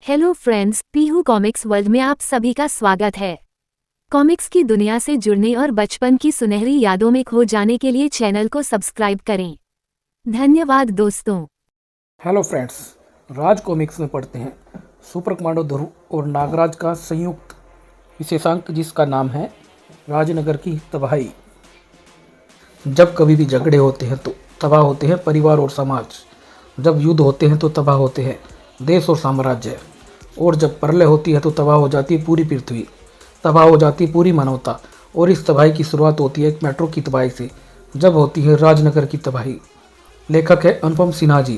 Hello friends, Pihu comics world में आप सभी का स्वागत है। कॉमिक्स की दुनिया से जुड़ने और बचपन की सुनहरी यादों में खो जाने के लिए चैनल को सब्सक्राइब करें। धन्यवाद दोस्तों। हेलो फ्रेंड्स, राज कॉमिक्स में पढ़ते हैं सुपर कमांडो ध्रुव और नागराज का संयुक्त विशेषांक जिसका नाम है राजनगर की तबाही। जब कभी भी झगड़े होते हैं तो तबाह होते हैं परिवार और समाज, जब युद्ध होते हैं तो तबाह होते हैं देश और साम्राज्य, और जब प्रलय होती है तो तबाह हो जाती है पूरी पृथ्वी, तबाह हो जाती है पूरी मानवता। और इस तबाही की शुरुआत होती है एक मेट्रो की तबाही से, जब होती है राजनगर की तबाही। लेखक है अनुपम सिन्हा जी।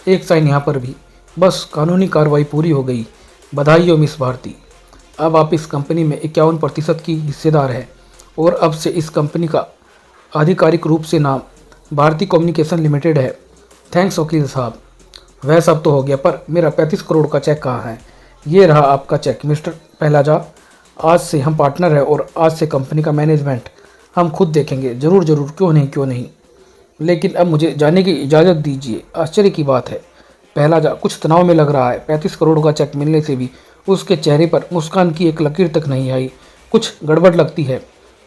एक साइन यहाँ पर भी, बस कानूनी कार्रवाई पूरी हो गई। बधाई हो मिस भारती, अब आप इस कंपनी में 51% की हिस्सेदार है और अब से इस कंपनी का आधिकारिक रूप से नाम भारती कम्युनिकेशन लिमिटेड है। थैंक्स वकील साहब। वह सब तो हो गया, पर मेरा 35 करोड़ का चेक कहाँ है? ये रहा आपका चेक मिस्टर पहलाजा। आज से हम पार्टनर हैं और आज से कंपनी का मैनेजमेंट हम खुद देखेंगे। ज़रूर ज़रूर, क्यों नहीं क्यों नहीं। लेकिन अब मुझे जाने की इजाज़त दीजिए। आश्चर्य की बात है, पहलाजा कुछ तनाव में लग रहा है। 35 करोड़ का चेक मिलने से भी उसके चेहरे पर मुस्कान की एक लकीर तक नहीं आई। कुछ गड़बड़ लगती है।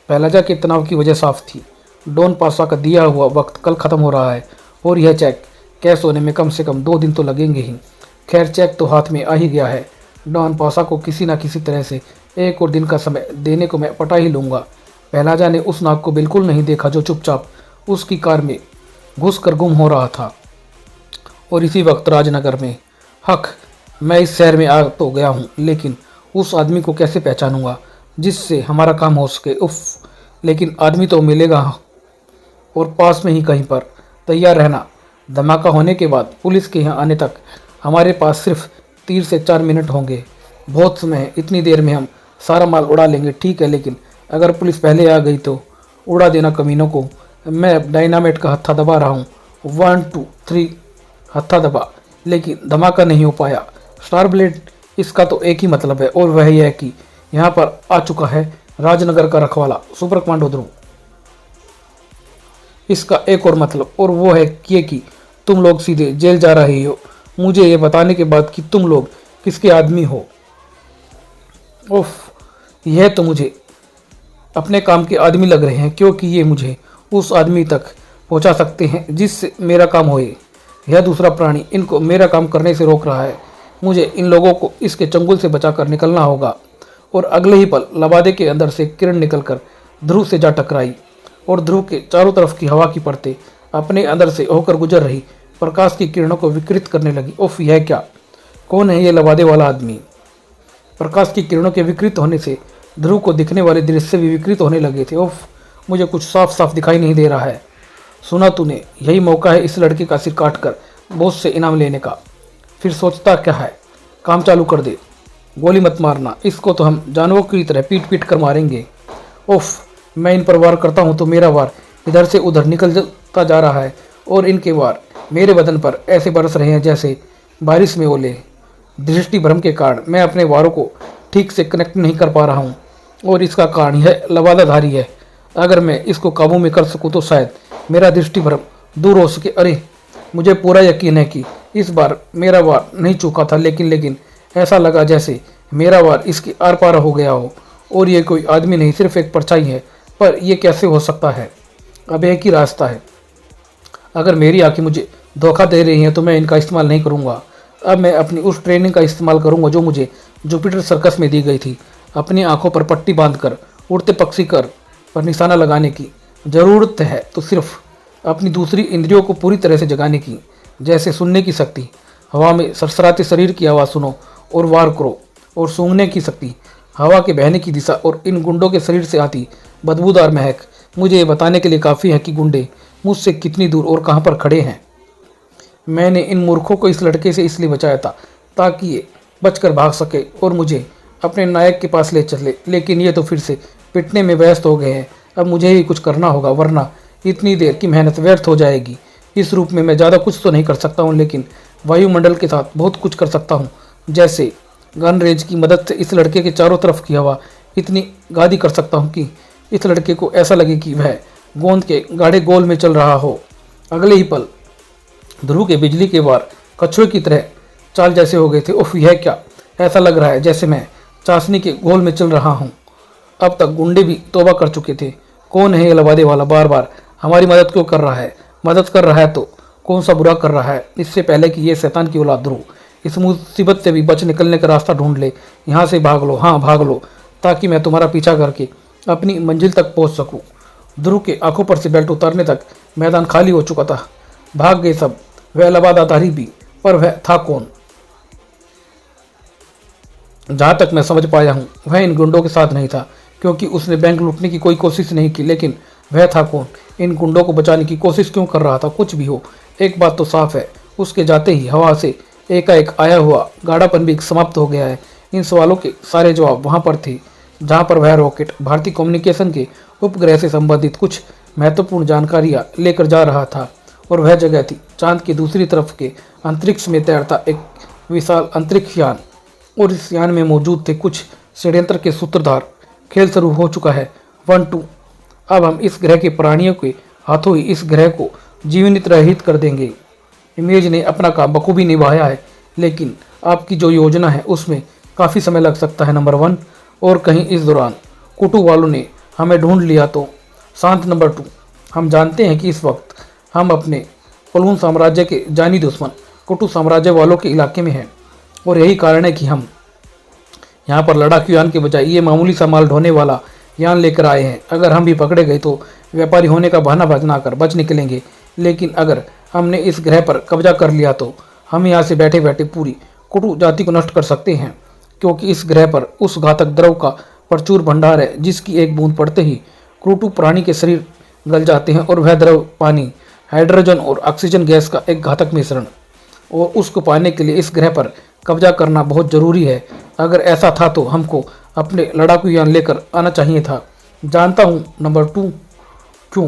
पहलाजा के तनाव की वजह साफ थी। डॉन पासा का दिया हुआ वक्त कल ख़त्म हो रहा है और यह चेक कैश होने में कम से कम 2 दिन तो लगेंगे ही। खैर, चेक तो हाथ में आ ही गया है। डॉन पासा को किसी न किसी तरह से 1 और दिन का समय देने को मैं पटा ही लूँगा। पहलाजा ने उस नाग को बिल्कुल नहीं देखा जो चुपचाप उसकी कार में घुसकर गुम हो रहा था। और इसी वक्त राजनगर में, हक, मैं इस शहर में आ तो गया हूँ, लेकिन उस आदमी को कैसे पहचानूंगा जिससे हमारा काम हो सके? उफ, लेकिन आदमी तो मिलेगा और पास में ही कहीं पर। तैयार रहना। धमाका होने के बाद पुलिस के यहाँ आने तक हमारे पास सिर्फ 3 से 4 मिनट होंगे। बहुत समय है, इतनी देर में हम सारा माल उड़ा लेंगे। ठीक है, लेकिन अगर पुलिस पहले आ गई तो? उड़ा देना कमीनों को। मैं डायनामाइट का हत्था दबा रहा हूँ। 1 2 3 हत्था दबा, लेकिन धमाका नहीं हो पाया। स्टार ब्लेड, इसका तो एक ही मतलब है और वह यह है कि यहाँ पर आ चुका है राजनगर का रखवाला सुपर कमांडो ध्रुव। इसका एक और मतलब, और वो है कि तुम लोग सीधे जेल जा रहे हो मुझे ये बताने के बाद कि तुम लोग किसके आदमी हो। उफ, यह तो मुझे अपने काम के आदमी लग रहे हैं, क्योंकि ये मुझे उस आदमी तक पहुंचा सकते हैं जिससे मेरा काम होए। यह दूसरा प्राणी इनको मेरा काम करने से रोक रहा है। मुझे इन लोगों को इसके चंगुल से बचाकर निकलना होगा। और अगले ही पल लबादे के अंदर से किरण निकलकर ध्रुव से जा टकराई और ध्रुव के चारों तरफ की हवा की परतें अपने अंदर से होकर गुजर रही प्रकाश की किरणों को विकृत करने लगी। उफ, यह क्या? कौन है ये लबादे वाला आदमी? प्रकाश की किरणों के विकृत होने से ध्रुव को दिखने वाले दृश्य भी विकृत होने लगे थे। उफ, मुझे कुछ साफ साफ दिखाई नहीं दे रहा है। सुना तूने, यही मौका है इस लड़के का सिर काट कर बॉस से इनाम लेने का। फिर सोचता क्या है? काम चालू कर दे। गोली मत मारना, इसको तो हम जानवरों की तरह पीट पीट कर मारेंगे। उफ, मैं इन पर वार करता हूँ तो मेरा वार इधर से उधर निकलता जा रहा है और इनके वार मेरे बदन पर ऐसे बरस रहे हैं जैसे बारिश में ओले। दृष्टि भ्रम के कारण मैं अपने वारों को ठीक से कनेक्ट नहीं कर पा रहा हूँ और इसका कारण यह लबादाधारी है। अगर मैं इसको काबू में कर सकूँ तो शायद मेरा दृष्टि भ्रम दूर हो सके। अरे, मुझे पूरा यकीन है कि इस बार मेरा वार नहीं चूका था, लेकिन ऐसा लगा जैसे मेरा वार इसके आर पार हो गया हो और ये कोई आदमी नहीं, सिर्फ एक परछाई है। पर यह कैसे हो सकता है? अब एक ही रास्ता है। अगर मेरी आंखें मुझे धोखा दे रही हैं तो मैं इनका इस्तेमाल नहीं करूंगा। अब मैं अपनी उस ट्रेनिंग का इस्तेमाल करूंगा जो मुझे जुपिटर सर्कस में दी गई थी। अपनी आंखों पर पट्टी बांधकर उड़ते पक्षी कर पर निशाना लगाने की। ज़रूरत है तो सिर्फ अपनी दूसरी इंद्रियों को पूरी तरह से जगाने की, जैसे सुनने की शक्ति, हवा में सरसराते शरीर की आवाज़ सुनो और वार करो, और सूंघने की शक्ति, हवा के बहने की दिशा और इन गुंडों के शरीर से आती बदबूदार महक मुझे ये बताने के लिए काफ़ी है कि गुंडे मुझसे कितनी दूर और कहाँ पर खड़े हैं। मैंने इन मूर्खों को इस लड़के से इसलिए बचाया था ताकि ये बचकर भाग सके और मुझे अपने नायक के पास ले चले, लेकिन ये तो फिर से पिटने में व्यस्त हो गए हैं। अब मुझे ही कुछ करना होगा, वरना इतनी देर की मेहनत व्यर्थ हो जाएगी। इस रूप में मैं ज़्यादा कुछ तो नहीं कर सकता हूँ, लेकिन वायुमंडल के साथ बहुत कुछ कर सकता हूँ। जैसे गन रेंज की मदद से इस लड़के के चारों तरफ की हवा इतनी गाढ़ी कर सकता हूँ कि इस लड़के को ऐसा लगे कि वह गोंद के गाढ़े गोल में चल रहा हो। अगले ही पल ध्रुव के बिजली के वार कछुए की तरह चाल जैसे हो गए थे। उफ, यह क्या, ऐसा लग रहा है जैसे मैं चाशनी के घोल में चल रहा हूँ। अब तक गुंडे भी तौबा कर चुके थे। कौन है ये लबादे वाला, बार बार हमारी मदद क्यों कर रहा है? मदद कर रहा है तो कौन सा बुरा कर रहा है? इससे पहले कि ये शैतान की औलाद ध्रुव इस मुसीबत से भी बच निकलने का रास्ता ढूंढ ले, यहाँ से भाग लो, हाँ भाग लो, ताकि मैं तुम्हारा पीछा करके अपनी मंजिल तक पहुँच सकूँ। ध्रुव के आंखों पर से बेल्ट उतारने तक मैदान खाली हो चुका था। भाग गए सब, वह लबादाधारी भी, पर वह था कौन? जहाँ तक मैं समझ पाया हूँ वह इन गुंडों के साथ नहीं था, क्योंकि उसने बैंक लूटने की कोई कोशिश नहीं की। लेकिन वह था कौन? इन गुंडों को बचाने की कोशिश क्यों कर रहा था? कुछ भी हो, एक बात तो साफ है, उसके जाते ही हवा से एकाएक आया हुआ गाढ़ापन भी समाप्त हो गया है। इन सवालों के सारे जवाब वहाँ पर थे, जहाँ पर वह रॉकेट भारतीय कम्युनिकेशन के उपग्रह से संबंधित कुछ महत्वपूर्ण जानकारियाँ लेकर जा रहा था। और वह जगह थी चांद की दूसरी तरफ के अंतरिक्ष में तैरता एक विशाल अंतरिक्ष यान। और इस यान में मौजूद थे कुछ षड्यंत्र के सूत्रधार। खेल शुरू हो चुका है। 1-2। अब हम इस ग्रह के प्राणियों के हाथों ही इस ग्रह को जीवनित रहित कर देंगे। इमेज ने अपना काम बखूबी निभाया है, लेकिन आपकी जो योजना है उसमें काफ़ी समय लग सकता है, नंबर 1। और कहीं इस दौरान कुटु वालों ने हमें ढूंढ लिया तो? शांत, नंबर 2। हम जानते हैं कि इस वक्त हम अपने पलून साम्राज्य के जानी दुश्मन कुटु साम्राज्य वालों के इलाके में हैं, और यही कारण है कि हम यहाँ पर लड़ाकू यान के बजाय ये मामूली सा माल ढोने वाला यान लेकर आए हैं। अगर हम भी पकड़े गए तो व्यापारी होने का बहाना बनाकर बच निकलेंगे, लेकिन अगर हमने इस ग्रह पर कब्जा कर लिया तो हम यहाँ से बैठे बैठे पूरी कुटु जाति को नष्ट कर सकते हैं, क्योंकि इस ग्रह पर उस घातक द्रव का प्रचुर भंडार है जिसकी एक बूंद पड़ते ही कुटु प्राणी के शरीर गल जाते हैं। और वह द्रव पानी, हाइड्रोजन और ऑक्सीजन गैस का एक घातक मिश्रण, और उसको पाने के लिए इस ग्रह पर कब्जा करना बहुत ज़रूरी है। अगर ऐसा था तो हमको अपने लड़ाकू यान लेकर आना चाहिए था। जानता हूँ, नंबर 2। क्यों?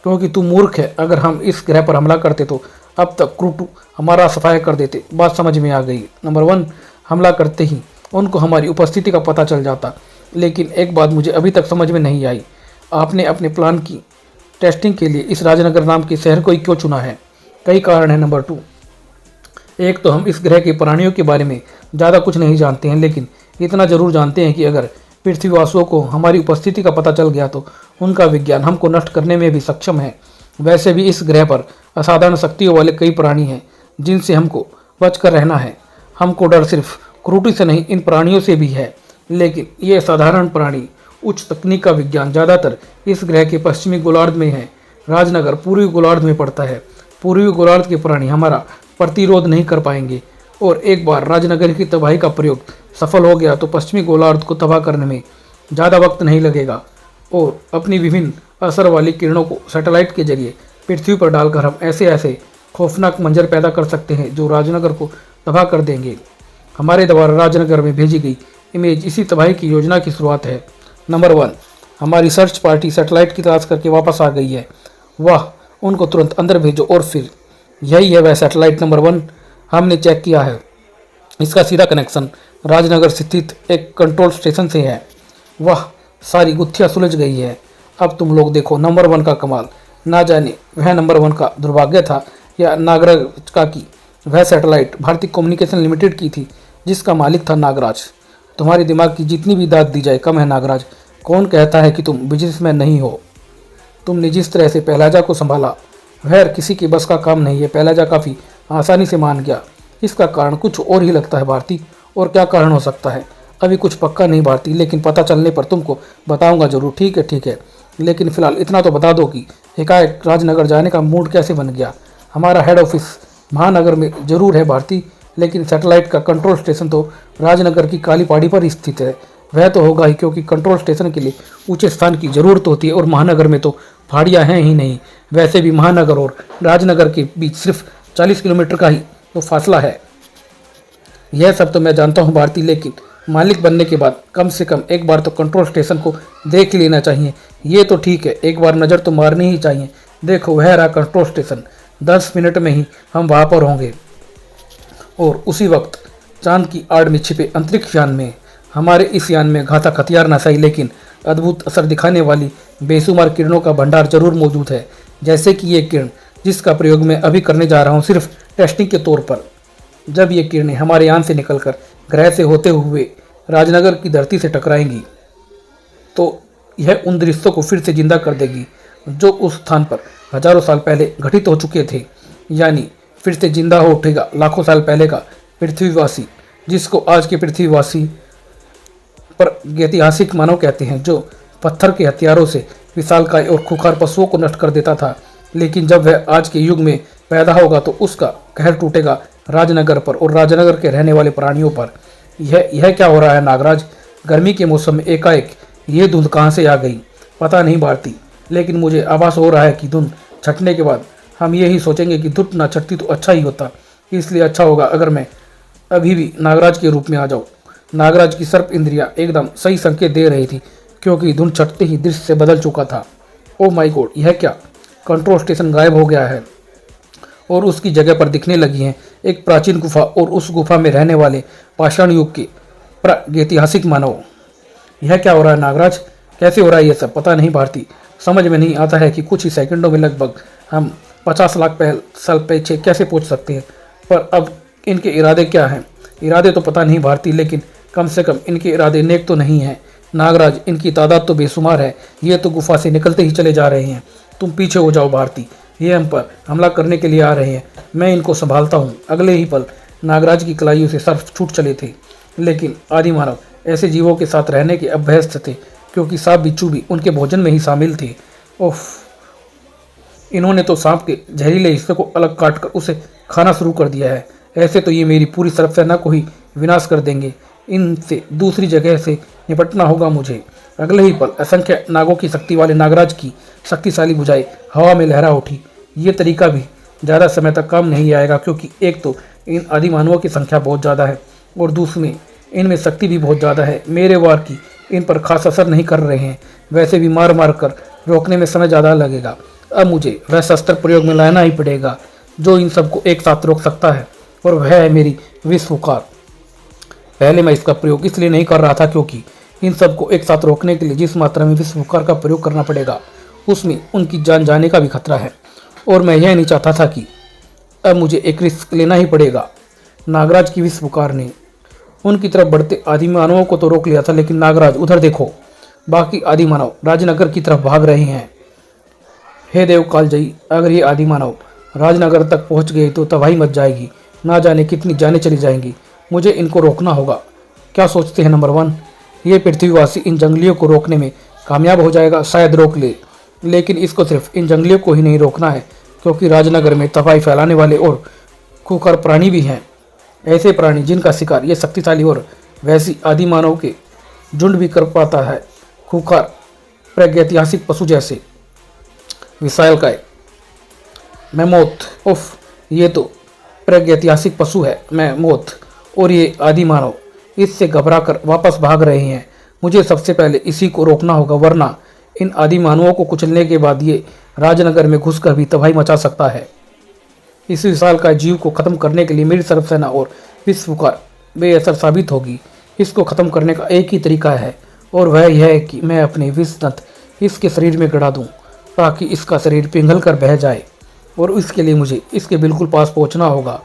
क्योंकि तू मूर्ख है। अगर हम इस ग्रह पर हमला करते तो अब तक क्रूटू हमारा सफाया कर देते। बात समझ में आ गई। नंबर 1, हमला करते ही उनको हमारी उपस्थिति का पता चल जाता। लेकिन एक बात मुझे अभी तक समझ में नहीं आई, आपने अपने प्लान की टेस्टिंग के लिए इस राजनगर नाम के शहर को ही क्यों चुना है? कई कारण है, नंबर 2। एक तो हम इस ग्रह के प्राणियों के बारे में ज़्यादा कुछ नहीं जानते हैं, लेकिन इतना ज़रूर जानते हैं कि अगर पृथ्वीवासियों को हमारी उपस्थिति का पता चल गया तो उनका विज्ञान हमको नष्ट करने में भी सक्षम है। वैसे भी इस ग्रह पर असाधारण शक्तियों वाले कई प्राणी हैं जिनसे हमको बचकर रहना है। हमको डर सिर्फ क्रूटी से नहीं, इन प्राणियों से भी है। लेकिन ये साधारण प्राणी, उच्च तकनीक का विज्ञान ज़्यादातर इस ग्रह के पश्चिमी गोलार्ध में है। राजनगर पूर्वी गोलार्ध में पड़ता है। पूर्वी गोलार्ध के प्राणी हमारा प्रतिरोध नहीं कर पाएंगे, और एक बार राजनगर की तबाही का प्रयोग सफल हो गया तो पश्चिमी गोलार्ध को तबाह करने में ज़्यादा वक्त नहीं लगेगा। और अपनी विभिन्न असर वाली किरणों को सैटेलाइट के जरिए पृथ्वी पर डालकर हम ऐसे ऐसे खौफनाक मंजर पैदा कर सकते हैं जो राजनगर को तबाह कर देंगे। हमारे द्वारा राजनगर में भेजी गई इमेज इसी तबाही की योजना की शुरुआत है। नंबर 1, हमारी सर्च पार्टी सैटेलाइट की तलाश करके वापस आ गई है। वाह, उनको तुरंत अंदर भेजो। और फिर यही है वह सैटेलाइट नंबर 1, हमने चेक किया है। इसका सीधा कनेक्शन राजनगर स्थित एक कंट्रोल स्टेशन से है। वाह, सारी गुत्थियाँ सुलझ गई है। अब तुम लोग देखो नंबर 1 का कमाल। ना जाने वह नंबर 1 का दुर्भाग्य था या नागराज का कि वह सैटेलाइट भारतीय कम्युनिकेशन लिमिटेड की थी, जिसका मालिक था नागराज। तुम्हारे दिमाग की जितनी भी दाद दी जाए कम है नागराज। कौन कहता है कि तुम बिजनेसमैन नहीं हो? तुमने जिस तरह से पहलाजा को संभाला वह किसी के बस का काम नहीं है। पहलाजा काफ़ी आसानी से मान गया। इसका कारण कुछ और ही लगता है भारती। और क्या कारण हो सकता है? अभी कुछ पक्का नहीं भारती, लेकिन पता चलने पर तुमको बताऊंगा जरूर। ठीक है ठीक है, लेकिन फिलहाल इतना तो बता दो कि एकाएक राजनगर जाने का मूड कैसे बन गया? हमारा हेड ऑफिस महानगर में जरूर है भारती, लेकिन सैटेलाइट का कंट्रोल स्टेशन तो राजनगर की काली पहाड़ी पर स्थित है। वह तो होगा ही, क्योंकि कंट्रोल स्टेशन के लिए ऊंचे स्थान की जरूरत होती है, और महानगर में तो पहाड़ियाँ हैं ही नहीं। वैसे भी महानगर और राजनगर के बीच सिर्फ 40 किलोमीटर का ही तो फासला है। यह सब तो मैं जानता हूँ भारती, लेकिन मालिक बनने के बाद कम से कम एक बार तो कंट्रोल स्टेशन को देख लेना चाहिए। ये तो ठीक है, एक बार नज़र तो मारनी ही चाहिए। देखो वह रहा कंट्रोल स्टेशन। 10 मिनट में ही हम वहाँ पर होंगे। और उसी वक्त चांद की आड़ में छिपे अंतरिक्ष यान में, हमारे इस यान में घातक हथियार न सही लेकिन अद्भुत असर दिखाने वाली बेशुमार किरणों का भंडार जरूर मौजूद है। जैसे कि ये किरण जिसका प्रयोग मैं अभी करने जा रहा हूँ, सिर्फ टेस्टिंग के तौर पर। जब ये किरणें हमारे यान से निकलकर ग्रह से होते हुए राजनगर की धरती से टकराएंगी तो यह उन दृश्यों को फिर से जिंदा कर देगी जो उस स्थान पर हजारों साल पहले घटित हो चुके थे। यानी फिर से जिंदा हो उठेगा लाखों साल पहले का पृथ्वीवासी, जिसको आज के पृथ्वीवासी पर ऐतिहासिक मानव कहते हैं, जो पत्थर के हथियारों से विशालकाय और खूंखार पशुओं को नष्ट कर देता था। लेकिन जब वह आज के युग में पैदा होगा तो उसका कहर टूटेगा राजनगर पर और राजनगर के रहने वाले प्राणियों पर। यह क्या हो रहा है नागराज? गर्मी के मौसम में एकाएक ये धुंध कहाँ से आ गई पता नहीं भारती, लेकिन मुझे आभास हो रहा है कि धुंध छटने के बाद हम ये ही सोचेंगे कि धुंध ना छटती तो अच्छा ही होता। इसलिए अच्छा होगा अगर मैं अभी भी नागराज के रूप में आ जाऊँ। नागराज की सर्प इंद्रियां एकदम सही संकेत दे रही थी, क्योंकि धुंध छटते ही दृश्य से बदल चुका था। ओ माय गॉड, यह क्या? कंट्रोल स्टेशन गायब हो गया है और उसकी जगह पर दिखने लगी है एक प्राचीन गुफा और उस गुफा में रहने वाले पाषाण युग के प्रागैतिहासिक मानव। यह क्या हो रहा है नागराज? कैसे हो रहा है ये सब? पता नहीं भारती, समझ में नहीं आता है कि कुछ ही सेकंडों में लगभग हम 50 लाख साल पीछे कैसे पहुंच सकते हैं। पर अब इनके इरादे क्या हैं? इरादे तो पता नहीं भारती, लेकिन कम से कम इनके इरादे नेक तो नहीं हैं नागराज। इनकी तादाद तो बेशुमार है। ये तो गुफा से निकलते ही चले जा रहे हैं। तुम पीछे हो जाओ भारती, ये हम पर हमला करने के लिए आ रहे हैं। मैं इनको संभालता हूँ। अगले ही पल नागराज की कलाइयों से सर्प छूट चले थे। लेकिन आदि मानव ऐसे जीवों के साथ रहने के अभ्यस्त थे, क्योंकि सांप बिच्छू भी उनके भोजन में ही शामिल थे। ओफ, इन्होंने तो सांप के जहरीले हिस्से को अलग काटकर उसे खाना शुरू कर दिया है। ऐसे तो ये मेरी पूरी सर्प सेना को ही विनाश कर देंगे। इनसे दूसरी जगह से निपटना होगा मुझे। अगले ही पल असंख्य नागों की शक्ति वाले नागराज की शक्तिशाली भुजाएं हवा में लहरा उठी। ये तरीका भी ज़्यादा समय तक काम नहीं आएगा, क्योंकि एक तो इन आदिमानवों की संख्या बहुत ज़्यादा है और दूसरे इनमें शक्ति भी बहुत ज़्यादा है। मेरे वार की इन पर खास असर नहीं कर रहे हैं। वैसे भी मार मार कर रोकने में समय ज़्यादा लगेगा। अब मुझे वह शस्त्र प्रयोग में लाना ही पड़ेगा जो इन सबको एक साथ रोक सकता है, और वह है मेरी विश्वकार। पहले मैं इसका प्रयोग इसलिए नहीं कर रहा था क्योंकि इन सबको एक साथ रोकने के लिए जिस मात्रा में विश्वकार का प्रयोग करना पड़ेगा उसमें उनकी जान जाने का भी खतरा है, और मैं यह नहीं चाहता था कि अब मुझे एक रिस्क लेना ही पड़ेगा। नागराज की विश्वकार ने उनकी तरफ बढ़ते आदि मानवों को तो रोक लिया था, लेकिन नागराज उधर देखो, बाकी आदि मानव राजनगर की तरफ भाग रहे हैं। हे देव कालजयी, अगर ये आदि मानव राजनगर तक पहुंच गए तो तबाही मच जाएगी। ना जाने कितनी जानें चली जाएंगी। मुझे इनको रोकना होगा। क्या सोचते हैं नंबर 1? ये पृथ्वीवासी इन जंगलियों को रोकने में कामयाब हो जाएगा? शायद रोक ले, लेकिन इसको सिर्फ इन जंगलियों को ही नहीं रोकना है, क्योंकि राजनगर में तबाही फैलाने वाले और खूंखार प्राणी भी हैं। ऐसे प्राणी जिनका शिकार ये शक्तिशाली और वैसी आदि मानव के झुंड भी कर पाता है। खूंखार प्रागैतिहासिक पशु जैसे विशालकाय मैमोथ। उफ, ये तो प्रागैतिहासिक पशु है मैमोथ, और ये आदि मानव इससे घबराकर वापस भाग रहे हैं। मुझे सबसे पहले इसी को रोकना होगा, वरना इन आदि मानवों को कुचलने के बाद ये राजनगर में घुसकर भी तबाही मचा सकता है। इस विशालकाय जीव को खत्म करने के लिए मेरी सर्वसेना और विश्वकार बेअसर साबित होगी। इसको खत्म करने का एक ही तरीका है, और वह यह है कि मैं अपने विषदंत इसके शरीर में गड़ा दूं, ताकि इसका शरीर पिघल कर बह जाए, और इसके लिए मुझे इसके बिल्कुल पास पहुंचना होगा।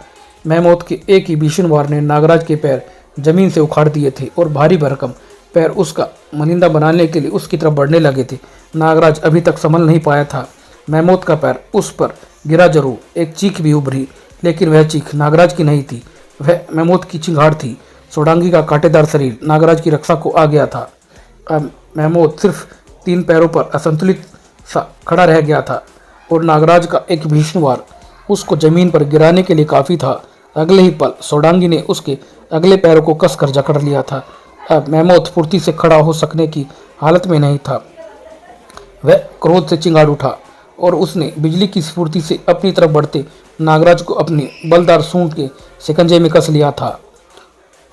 मैमोथ के एक ही भीषण वार ने नागराज के पैर जमीन से उखाड़ दिए थे, और भारी भरकम पैर उसका मनिंदा बनाने के लिए उसकी तरफ बढ़ने लगे थे। नागराज अभी तक संभल नहीं पाया था। मैमोथ का पैर उस पर गिरा जरूर, एक चीख भी उभरी, लेकिन वह चीख नागराज की नहीं थी, वह मैमोथ की चिंगाड़ थी। सोडांगी का कांटेदार शरीर नागराज की रक्षा को आ गया था। अब मैमोथ सिर्फ 3 पैरों पर असंतुलित सा खड़ा रह गया था, और नागराज का एक भीषण वार उसको जमीन पर गिराने के लिए काफ़ी था। अगले ही पल सोडांगी ने उसके अगले पैरों को कसकर जकड़ लिया था। अब मैमोथ फुर्ती से खड़ा हो सकने की हालत में नहीं था। वह क्रोध से चिंगाड़ उठा, और उसने बिजली की स्फूर्ति से अपनी तरफ बढ़ते नागराज को अपनी बलदार सूंड के शिकंजे में कस लिया था।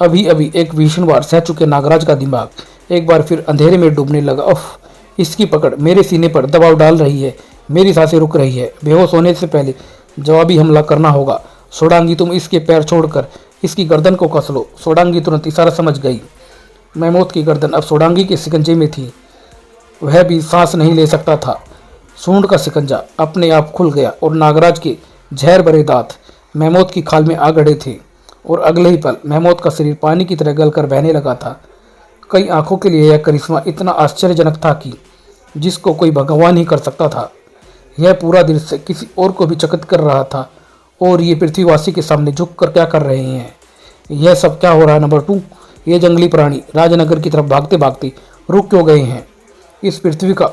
अभी अभी एक भीषण वार सह चुके नागराज का दिमाग एक बार फिर अंधेरे में डूबने लगा। उफ, इसकी पकड़ मेरे सीने पर दबाव डाल रही है, मेरी सांसें रुक रही है। बेहोश होने से पहले जवाबी हमला करना होगा। सोडांगी, तुम इसके पैर छोड़कर इसकी गर्दन को कस लो। सोडांगी तुरंत इशारा समझ गई। मैमोथ की गर्दन अब सोडांगी के शिकंजे में थी। वह भी सांस नहीं ले सकता था। सूंड का शिकंजा अपने आप खुल गया, और नागराज के जहर भरे दांत मैमोथ की खाल में आ गड़े थे। और अगले ही पल महमूद का शरीर पानी की तरह गलकर बहने लगा था। कई आंखों के लिए यह करिश्मा इतना आश्चर्यजनक था कि जिसको कोई भगवान ही कर सकता था। यह पूरा दृश्य किसी और को भी चकित कर रहा था। और ये पृथ्वीवासी के सामने झुक कर क्या कर रहे हैं? यह सब क्या हो रहा है? नंबर 2, ये जंगली प्राणी राजनगर की तरफ भागते भागते रुक क्यों गए हैं? इस पृथ्वी का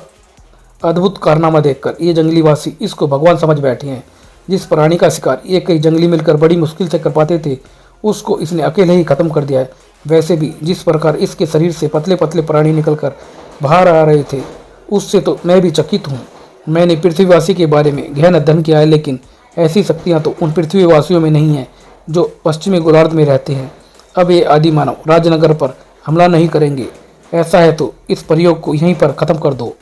अद्भुत कारनामा देखकर ये जंगलीवासी इसको भगवान समझ बैठे हैं। जिस प्राणी का शिकार ये कई जंगली मिलकर बड़ी मुश्किल से कर पाते थे, उसको इसने अकेले ही खत्म कर दिया है। वैसे भी जिस प्रकार इसके शरीर से पतले पतले प्राणी निकलकर बाहर आ रहे थे, उससे तो मैं भी चकित हूँ। मैंने पृथ्वीवासी के बारे में गहन अध्ययन किया है, लेकिन ऐसी शक्तियाँ तो उन पृथ्वीवासियों में नहीं हैं जो पश्चिमी गोलार्ध में रहते हैं। अब ये आदि मानव राजनगर पर हमला नहीं करेंगे। ऐसा है तो इस प्रयोग को यहीं पर खत्म कर दो।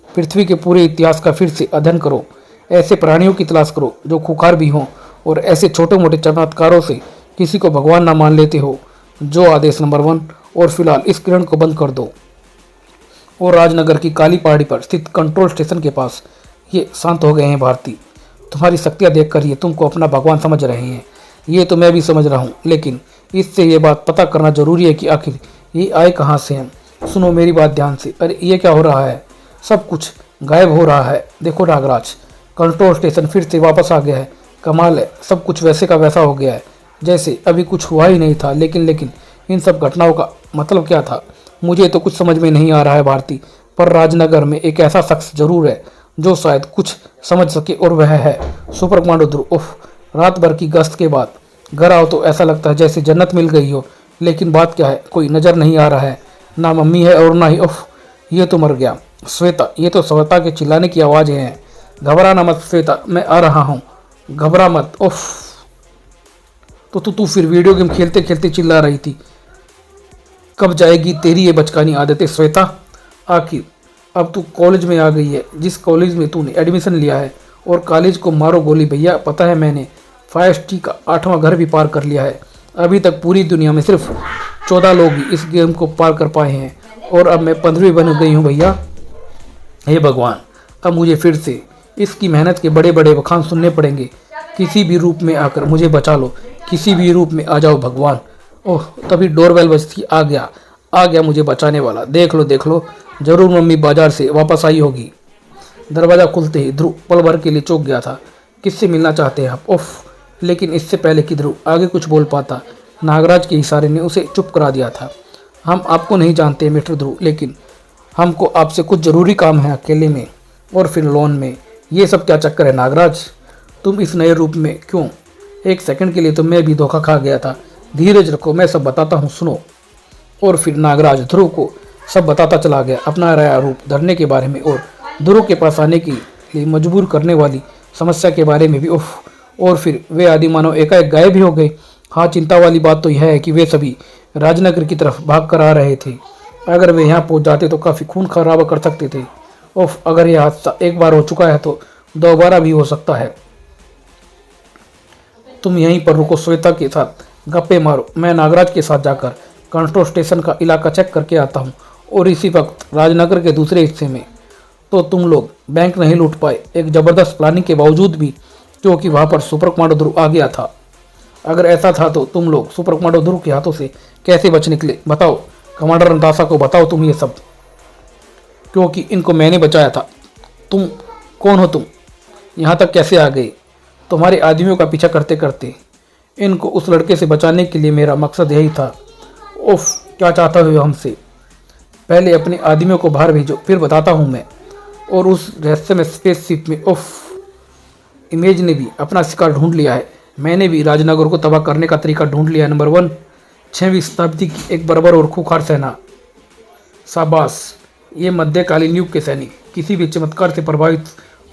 पृथ्वी के पूरे इतिहास का फिर से अध्ययन करो। ऐसे प्राणियों की तलाश करो जो खूंखार भी हों और ऐसे छोटे मोटे चमत्कारों से किसी को भगवान ना मान लेते हो। जो आदेश नंबर 1। और फिलहाल इस किरण को बंद कर दो। और राजनगर की काली पहाड़ी पर स्थित कंट्रोल स्टेशन के पास ये शांत हो गए हैं। भारती, तुम्हारी शक्तियाँ देखकर ये तुमको अपना भगवान समझ रहे हैं। ये तो मैं भी समझ रहा हूँ, लेकिन इससे ये बात पता करना जरूरी है कि आखिर ये आए कहाँ से हैं। सुनो मेरी बात ध्यान से। अरे ये क्या हो रहा है? सब कुछ गायब हो रहा है। देखो नागराज, कंट्रोल स्टेशन फिर से वापस आ गया है। कमाल है, सब कुछ वैसे का वैसा हो गया है जैसे अभी कुछ हुआ ही नहीं था। लेकिन इन सब घटनाओं का मतलब क्या था? मुझे तो कुछ समझ में नहीं आ रहा है भारती। पर राजनगर में एक ऐसा शख्स जरूर है जो शायद कुछ समझ सके, और वह है सुपर कमांडो ध्रुव। उफ, रात भर की गश्त के बाद घर आओ तो ऐसा लगता है जैसे जन्नत मिल गई हो। लेकिन बात क्या है, कोई नज़र नहीं आ रहा है। ना मम्मी है और ना ही। उफ, ये तो मर गया। श्वेता, ये तो श्वेता के चिल्लाने की आवाज़ है। घबराना मत श्वेता, मैं आ रहा हूँ, घबरा मत। उफ, तो तू फिर वीडियो गेम खेलते खेलते चिल्ला रही थी। कब जाएगी तेरी ये बचकानी आदतें श्वेता? आखिर अब तू कॉलेज में आ गई है, जिस कॉलेज में तूने एडमिशन लिया है। और कॉलेज को मारो गोली भैया। पता है मैंने 5T का 8वां घर भी पार कर लिया है। अभी तक पूरी दुनिया में सिर्फ 14 लोग ही इस गेम को पार कर पाए हैं, और अब मैं 15वीं बन गई हूँ भैया। हे भगवान, अब मुझे फिर से इसकी मेहनत के बड़े बड़े बखान सुनने पड़ेंगे। किसी भी रूप में आकर मुझे बचा लो, किसी भी रूप में आ जाओ भगवान। ओह, तभी डोरबेल बजती। आ गया मुझे बचाने वाला। देख लो, जरूर मम्मी बाजार से वापस आई होगी। दरवाज़ा खुलते ही ध्रुव पल भर के लिए चौंक गया था। किससे मिलना चाहते हैं आप? उफ, लेकिन इससे पहले कि ध्रुव आगे कुछ बोल पाता, नागराज के इशारे ने उसे चुप करा दिया था। हम आपको नहीं जानते मिस्टर ध्रुव, लेकिन हमको आपसे कुछ ज़रूरी काम है, अकेले में और फिर लोन में। ये सब क्या चक्कर है नागराज? तुम इस नए रूप में क्यों? एक सेकंड के लिए तो मैं भी धोखा खा गया था। धीरज रखो, मैं सब बताता हूँ, सुनो। और फिर नागराज ध्रुव को सब बताता चला गया, अपना नया रूप धरने के बारे में और ध्रुव के पास आने के लिए मजबूर करने वाली समस्या के बारे में भी। उफ, और फिर वे आदि मानव एकाएक गायब भी हो गए। हाँ, चिंता वाली बात तो यह है कि वे सभी राजनगर की तरफ भाग कर आ रहे थे। अगर वे यहाँ पहुँच जाते तो काफ़ी खून खराबा कर सकते थे। उफ, अगर यह हादसा एक बार हो चुका है तो दोबारा भी हो सकता है। तुम यहीं पर रुको, श्वेता के साथ गप्पे मारो। मैं नागराज के साथ जाकर कंट्रोल स्टेशन का इलाका चेक करके आता हूँ। और इसी वक्त राजनगर के दूसरे हिस्से में तो तुम लोग बैंक नहीं लूट पाए, एक ज़बरदस्त प्लानिंग के बावजूद भी, क्योंकि वहाँ पर सुपर कमांडो ध्रुव आ गया था। अगर ऐसा था तो तुम लोग सुपर कमांडो ध्रुव के हाथों से कैसे बच निकले? बताओ कमांडर रंधासा को, बताओ तुम ये सब, क्योंकि इनको मैंने बचाया था। तुम कौन हो? तुम यहाँ तक कैसे आ गए? तुम्हारे आदमियों का पीछा करते करते इनको उस लड़के से बचाने के लिए मेरा मकसद यही था। उफ, क्या चाहता हो हमसे? पहले अपने आदमियों को बाहर भेजो, फिर बताता हूँ मैं। और उस रहस्यमय स्पेसशिप में उफ, इमेज ने भी अपना शिकार ढूंढ लिया है। मैंने भी राजनगर को तबाह करने का तरीका ढूंढ लिया है। नंबर 1, 6वीं शताब्दी की एक बर्बर और खूंखार सेना। शाबाश, ये मध्यकालीन युग के सैनिक किसी भी चमत्कार से प्रभावित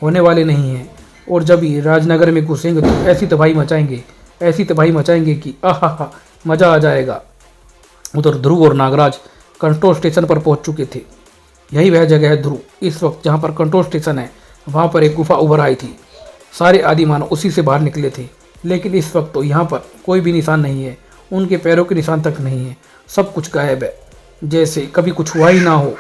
होने वाले नहीं हैं। और जब ये राजनगर में घुसेंगे तो ऐसी तबाही मचाएंगे कि आहा, मज़ा आ जाएगा। उधर ध्रुव और नागराज कंट्रोल स्टेशन पर पहुंच चुके थे। यही वह जगह है ध्रुव, इस वक्त जहां पर कंट्रोल स्टेशन है वहां पर एक गुफा उभर आई थी। सारे आदि मानव उसी से बाहर निकले थे, लेकिन इस वक्त तो यहाँ पर कोई भी निशान नहीं है। उनके पैरों के निशान तक नहीं है। सब कुछ गायब है, जैसे कभी कुछ हुआ ही ना हो।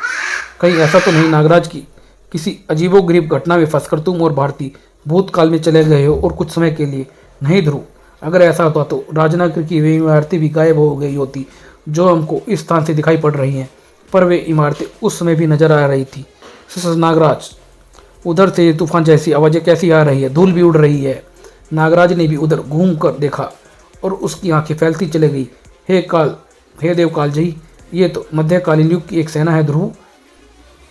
कहीं ऐसा तो नहीं नागराज की किसी अजीबोगरीब घटना में फंसकर तुम और भारती भूतकाल में चले गए हो और कुछ समय के लिए? नहीं ध्रुव, अगर ऐसा होता तो राजनगर की वे इमारतें भी गायब हो गई होती जो हमको इस स्थान से दिखाई पड़ रही हैं, पर वे इमारतें उस समय भी नजर आ रही थी। नागराज, उधर से तूफान जैसी आवाज़ें कैसी आ रही है, धूल भी उड़ रही है। नागराज ने भी उधर घूम कर देखा और उसकी आंखें फैलती चली गई। हे देवकाल जी, ये तो मध्यकालीन युग की एक सेना है ध्रुव,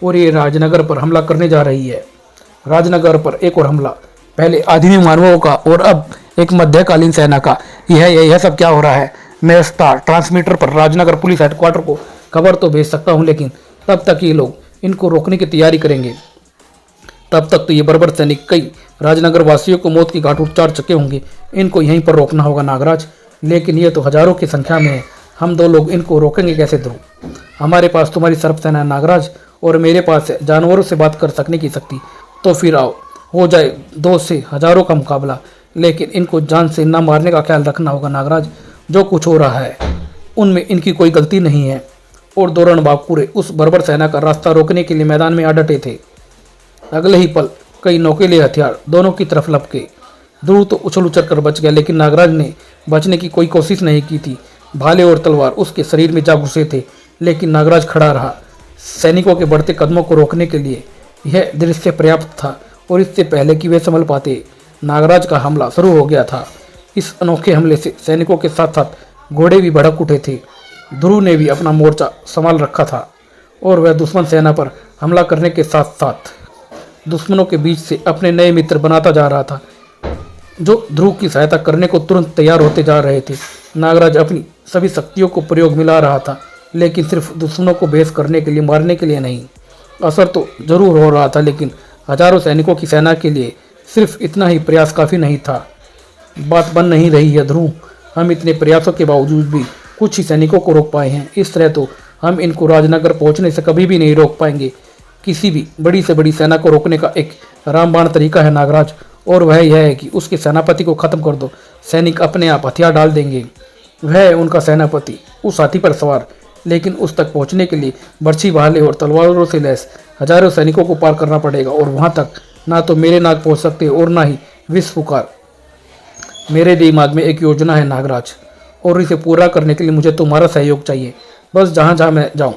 और ये राजनगर पर हमला करने जा रही है। राजनगर पर एक और हमला, पहले आदिमी मानवों का और अब एक मध्यकालीन सेना का। यह सब क्या हो रहा है? मैं स्टार ट्रांसमीटर पर राजनगर पुलिस हेडक्वार्टर को खबर तो भेज सकता हूँ, लेकिन तब तक ये लोग इनको रोकने की तैयारी करेंगे। तब तक तो ये बर्बर सैनिक कई राजनगर वासियों को मौत की घाट उतार चुके होंगे। इनको यहीं पर रोकना होगा नागराज, लेकिन ये तो हजारों की संख्या में है। हम 2 लोग इनको रोकेंगे कैसे ध्रुव? हमारे पास तुम्हारी सर्प सेना है नागराज, और मेरे पास है जानवरों से बात कर सकने की शक्ति। तो फिर आओ, हो जाए 2 से हजारों का मुकाबला, लेकिन इनको जान से न मारने का ख्याल रखना होगा नागराज। जो कुछ हो रहा है उनमें इनकी कोई गलती नहीं है। और दोरण बाग पूरे उस बर्बर सेना का रास्ता रोकने के लिए मैदान में आ डटे थे। अगले ही पल कई नौकेले हथियार दोनों की तरफ लपके। ध्रुव तो उछल उछल कर बच गया, लेकिन नागराज ने बचने की कोई कोशिश नहीं की थी। भाले और तलवार उसके शरीर में जा घुसे थे, लेकिन नागराज खड़ा रहा। सैनिकों के बढ़ते कदमों को रोकने के लिए यह दृश्य पर्याप्त था, और इससे पहले कि वे संभल पाते, नागराज का हमला शुरू हो गया था। इस अनोखे हमले से सैनिकों के साथ साथ घोड़े भी भड़क उठे थे। ध्रुव ने भी अपना मोर्चा संभाल रखा था, और वह दुश्मन सेना पर हमला करने के साथ साथ दुश्मनों के बीच से अपने नए मित्र बनाता जा रहा था, जो ध्रुव की सहायता करने को तुरंत तैयार होते जा रहे थे। नागराज अपनी सभी शक्तियों को प्रयोग मिला रहा था, लेकिन सिर्फ दुश्मनों को बेस करने के लिए, मारने के लिए नहीं। असर तो जरूर हो रहा था, लेकिन हजारों सैनिकों की सेना के लिए सिर्फ इतना ही प्रयास काफ़ी नहीं था। बात बन नहीं रही है ध्रुव, हम इतने प्रयासों के बावजूद भी कुछ ही सैनिकों को रोक पाए हैं। इस तरह तो हम इनको राजनगर पहुंचने से कभी भी नहीं रोक पाएंगे। किसी भी बड़ी से बड़ी सेना को रोकने का एक रामबाण तरीका है नागराज, और वह यह है कि उसके सेनापति को खत्म कर दो। सैनिक अपने आप हथियार डाल देंगे। वह है उनका सेनापति, उस हाथी पर सवार, लेकिन उस तक पहुंचने के लिए बर्छी, भाले और तलवारों से लैस हजारों सैनिकों को पार करना पड़ेगा, और वहां तक ना तो मेरे नाग पहुंच सकते और ना ही विश्व पुकार। मेरे दिमाग में एक योजना है नागराज, और इसे पूरा करने के लिए मुझे तुम्हारा सहयोग चाहिए। बस जहाँ जहाँ मैं जाऊँ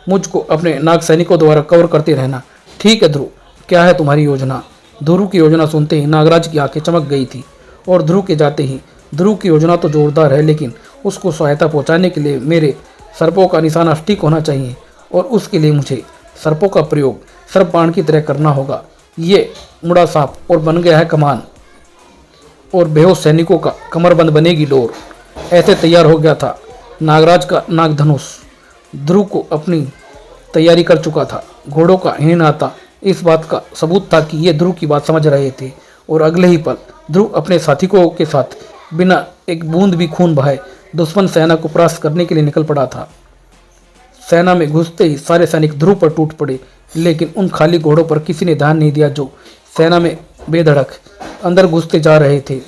मुझको अपने नाग सैनिकों द्वारा कवर करते रहना। ठीक है ध्रुव, क्या है तुम्हारी योजना? ध्रुव की योजना सुनते ही नागराज की आंखें चमक गई थी, और ध्रुव के जाते ही ध्रुव की योजना तो जोरदार है, लेकिन उसको सहायता पहुंचाने के लिए मेरे सर्पों का निशाना ठीक होना चाहिए, और उसके लिए मुझे सर्पों का प्रयोग सर्प बाण की तरह करना होगा। ये मुड़ा सांप और बन गया है कमान, और बेहोश सैनिकों का कमरबंद बनेगी डोर। ऐसे तैयार हो गया था नागराज का नाग धनुष। ध्रुव को अपनी तैयारी कर चुका था। घोड़ों का हीन आता इस बात का सबूत था कि ये ध्रुव की बात समझ रहे थे, और अगले ही पल ध्रुव अपने साथियों के साथ बिना एक बूंद भी खून बहाए दुश्मन सेना को परास्त करने के लिए निकल पड़ा था। सेना में घुसते ही सारे सैनिक ध्रुव पर टूट पड़े, लेकिन उन खाली घोड़ों पर किसी ने ध्यान नहीं दिया जो सेना में बेधड़क अंदर घुसते जा रहे थे।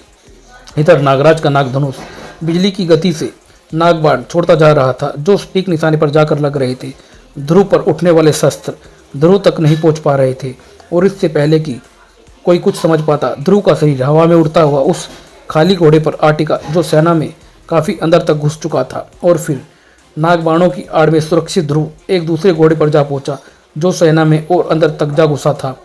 इधर नागराज का नाग धनुष बिजली की गति से नागबाण छोड़ता जा रहा था, जो ठीक निशाने पर जाकर लग रहे थे। ध्रुव पर उठने वाले शस्त्र ध्रुव तक नहीं पहुंच पा रहे थे, और इससे पहले कि कोई कुछ समझ पाता, ध्रुव का शरीर हवा में उड़ता हुआ उस खाली घोड़े पर आ टिका जो सेना में काफ़ी अंदर तक घुस चुका था। और फिर नागबाणों की आड़ में सुरक्षित ध्रुव एक दूसरे घोड़े पर जा पहुंचा जो सेना में और अंदर तक जा घुसा था,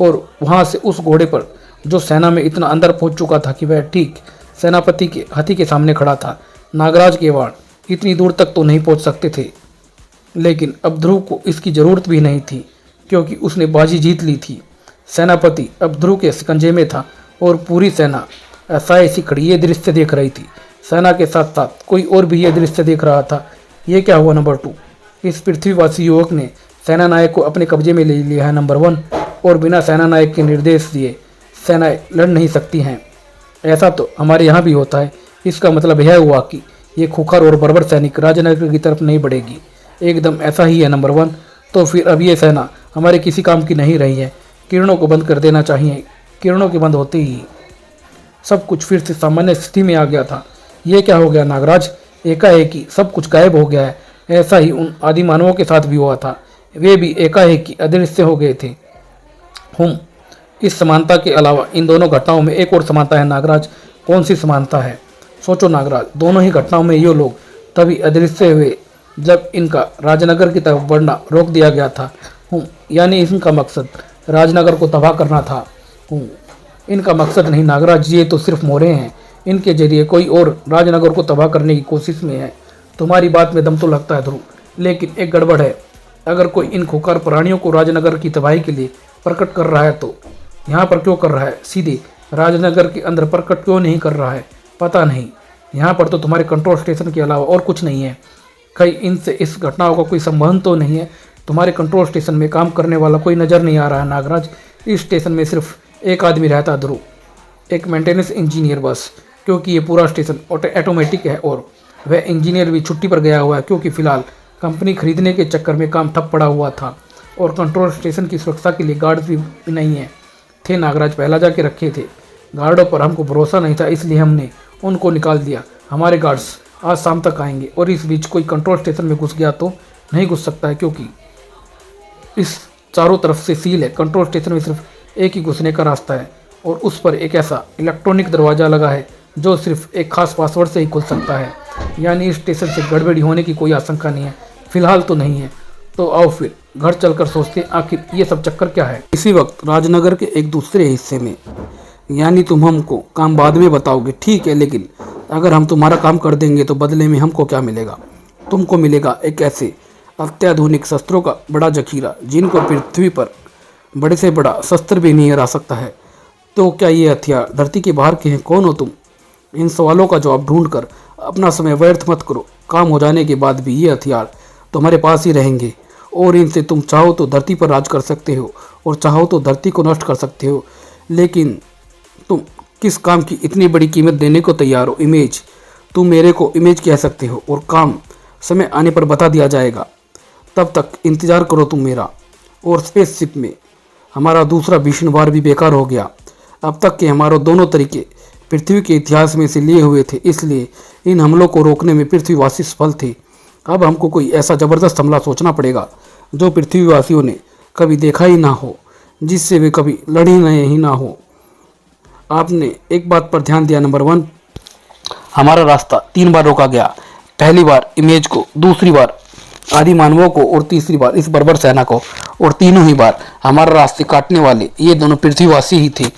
और वहां से उस घोड़े पर जो सेना में इतना अंदर पहुंच चुका था कि वह ठीक सेनापति के हाथी के सामने खड़ा था। नागराज के बाण इतनी दूर तक तो नहीं पहुंच सकते थे, लेकिन अब ध्रुव को इसकी जरूरत भी नहीं थी, क्योंकि उसने बाजी जीत ली थी। सेनापति अब ध्रुव के शिकंजे में था, और पूरी सेना ऐसी खड़ी ये दृश्य देख रही थी। सेना के साथ साथ कोई और भी ये दृश्य देख रहा था। ये क्या हुआ नंबर 2? इस पृथ्वीवासी युवक ने सेना नायक को अपने कब्जे में ले लिया है नंबर 1, और बिना सेना नायक के निर्देश दिए सेनाएं लड़ नहीं सकती हैं। ऐसा तो हमारे यहाँ भी होता है। इसका मतलब यह हुआ कि ये खुखार और बर्बर सैनिक राजनगर की तरफ नहीं बढ़ेगी। एकदम ऐसा ही है नंबर 1। तो फिर अब ये सेना हमारे किसी काम की नहीं रही है। किरणों को बंद कर देना चाहिए। किरणों के बंद होते ही सब कुछ फिर से सामान्य स्थिति में आ गया था। ये क्या हो गया नागराज? एकाएक ही सब कुछ गायब हो गया है। ऐसा ही उन आदि मानवों के साथ भी हुआ था। वे भी एकाएक ही अदृश्य हो गए थे। इस समानता के अलावा इन दोनों घटनाओं में एक और समानता है नागराज। कौन सी समानता है? सोचो नागराज, दोनों ही घटनाओं में ये लोग तभी अदृश्य हुए जब इनका राजनगर की तरफ बढ़ना रोक दिया गया था। यानी इनका मकसद राजनगर को तबाह करना था। इनका मकसद नहीं नागराज, ये तो सिर्फ मोहरे हैं। इनके जरिए कोई और राजनगर को तबाह करने की कोशिश में है। तुम्हारी बात में दम तो लगता है ध्रुव, लेकिन एक गड़बड़ है। अगर कोई इन खूंखार प्राणियों को राजनगर की तबाही के लिए प्रकट कर रहा है तो यहाँ पर क्यों कर रहा है? सीधे राजनगर के अंदर प्रकट क्यों नहीं कर रहा है? पता नहीं। यहाँ पर तो तुम्हारे कंट्रोल स्टेशन के अलावा और कुछ नहीं है। कहीं इनसे इस घटनाओं का कोई संबंध तो नहीं है? तुम्हारे कंट्रोल स्टेशन में काम करने वाला कोई नज़र नहीं आ रहा है नागराज। इस स्टेशन में सिर्फ एक आदमी रहता ध्रुव, एक मेंटेनेंस इंजीनियर बस, क्योंकि ये पूरा स्टेशन ऑटोमेटिक है और वह इंजीनियर भी छुट्टी पर गया हुआ है क्योंकि फ़िलहाल कंपनी खरीदने के चक्कर में काम ठप पड़ा हुआ था और कंट्रोल स्टेशन की सुरक्षा के लिए गार्ड भी नहीं है थे नागराज। पहला जाके रखे थे। गार्डों पर हमको भरोसा नहीं था, इसलिए हमने उनको निकाल दिया। हमारे गार्ड्स आज शाम तक आएंगे और इस बीच कोई कंट्रोल स्टेशन में घुस गया तो नहीं घुस सकता है क्योंकि इस चारों तरफ से सील है। कंट्रोल स्टेशन में सिर्फ एक ही घुसने का रास्ता है और उस पर एक ऐसा इलेक्ट्रॉनिक दरवाज़ा लगा है जो सिर्फ एक खास पासवर्ड से ही खुल सकता है। यानी इस स्टेशन से गड़बड़ी होने की कोई आशंका नहीं है, फिलहाल तो नहीं है। तो आओ फिर घर चलकर सोचते हैं आखिर ये सब चक्कर क्या है। इसी वक्त राजनगर के एक दूसरे हिस्से में, यानी तुम हमको काम बाद में बताओगे, ठीक है, लेकिन अगर हम तुम्हारा काम कर देंगे तो बदले में हमको क्या मिलेगा? तुमको मिलेगा एक ऐसे अत्याधुनिक शस्त्रों का बड़ा जखीरा जिनको पृथ्वी पर बड़े से बड़ा शस्त्र भी नहीं हरा सकता है। तो क्या ये हथियार धरती के बाहर के हैं? कौन हो तुम? इन सवालों का जवाब ढूंढकर अपना समय व्यर्थ मत करो। काम हो जाने के बाद भी ये हथियार तुम्हारे पास ही रहेंगे और इनसे तुम चाहो तो धरती पर राज कर सकते हो और चाहो तो धरती को नष्ट कर सकते हो। लेकिन तुम किस काम की इतनी बड़ी कीमत देने को तैयार हो? इमेज, तुम मेरे को इमेज कह सकते हो और काम समय आने पर बता दिया जाएगा। तब तक इंतज़ार करो तुम मेरा। और स्पेसशिप में हमारा दूसरा भीषण वार भी बेकार हो गया। अब तक के हमारे दोनों तरीके पृथ्वी के इतिहास में से लिए हुए थे, इसलिए इन हमलों को रोकने में पृथ्वीवासी सफल थे। अब हमको कोई ऐसा ज़बरदस्त हमला सोचना पड़ेगा जो पृथ्वीवासियों ने कभी देखा ही ना हो, जिससे वे कभी लड़ी ही ना हो। आपने एक बात पर ध्यान दिया, नंबर 1, हमारा रास्ता 3 बार रोका गया। पहली बार इमेज को, दूसरी बार आदि मानवों को और तीसरी बार इस बर्बर सेना को, और तीनों ही बार हमारा रास्ते काटने वाले ये दोनों पृथ्वीवासी ही थे।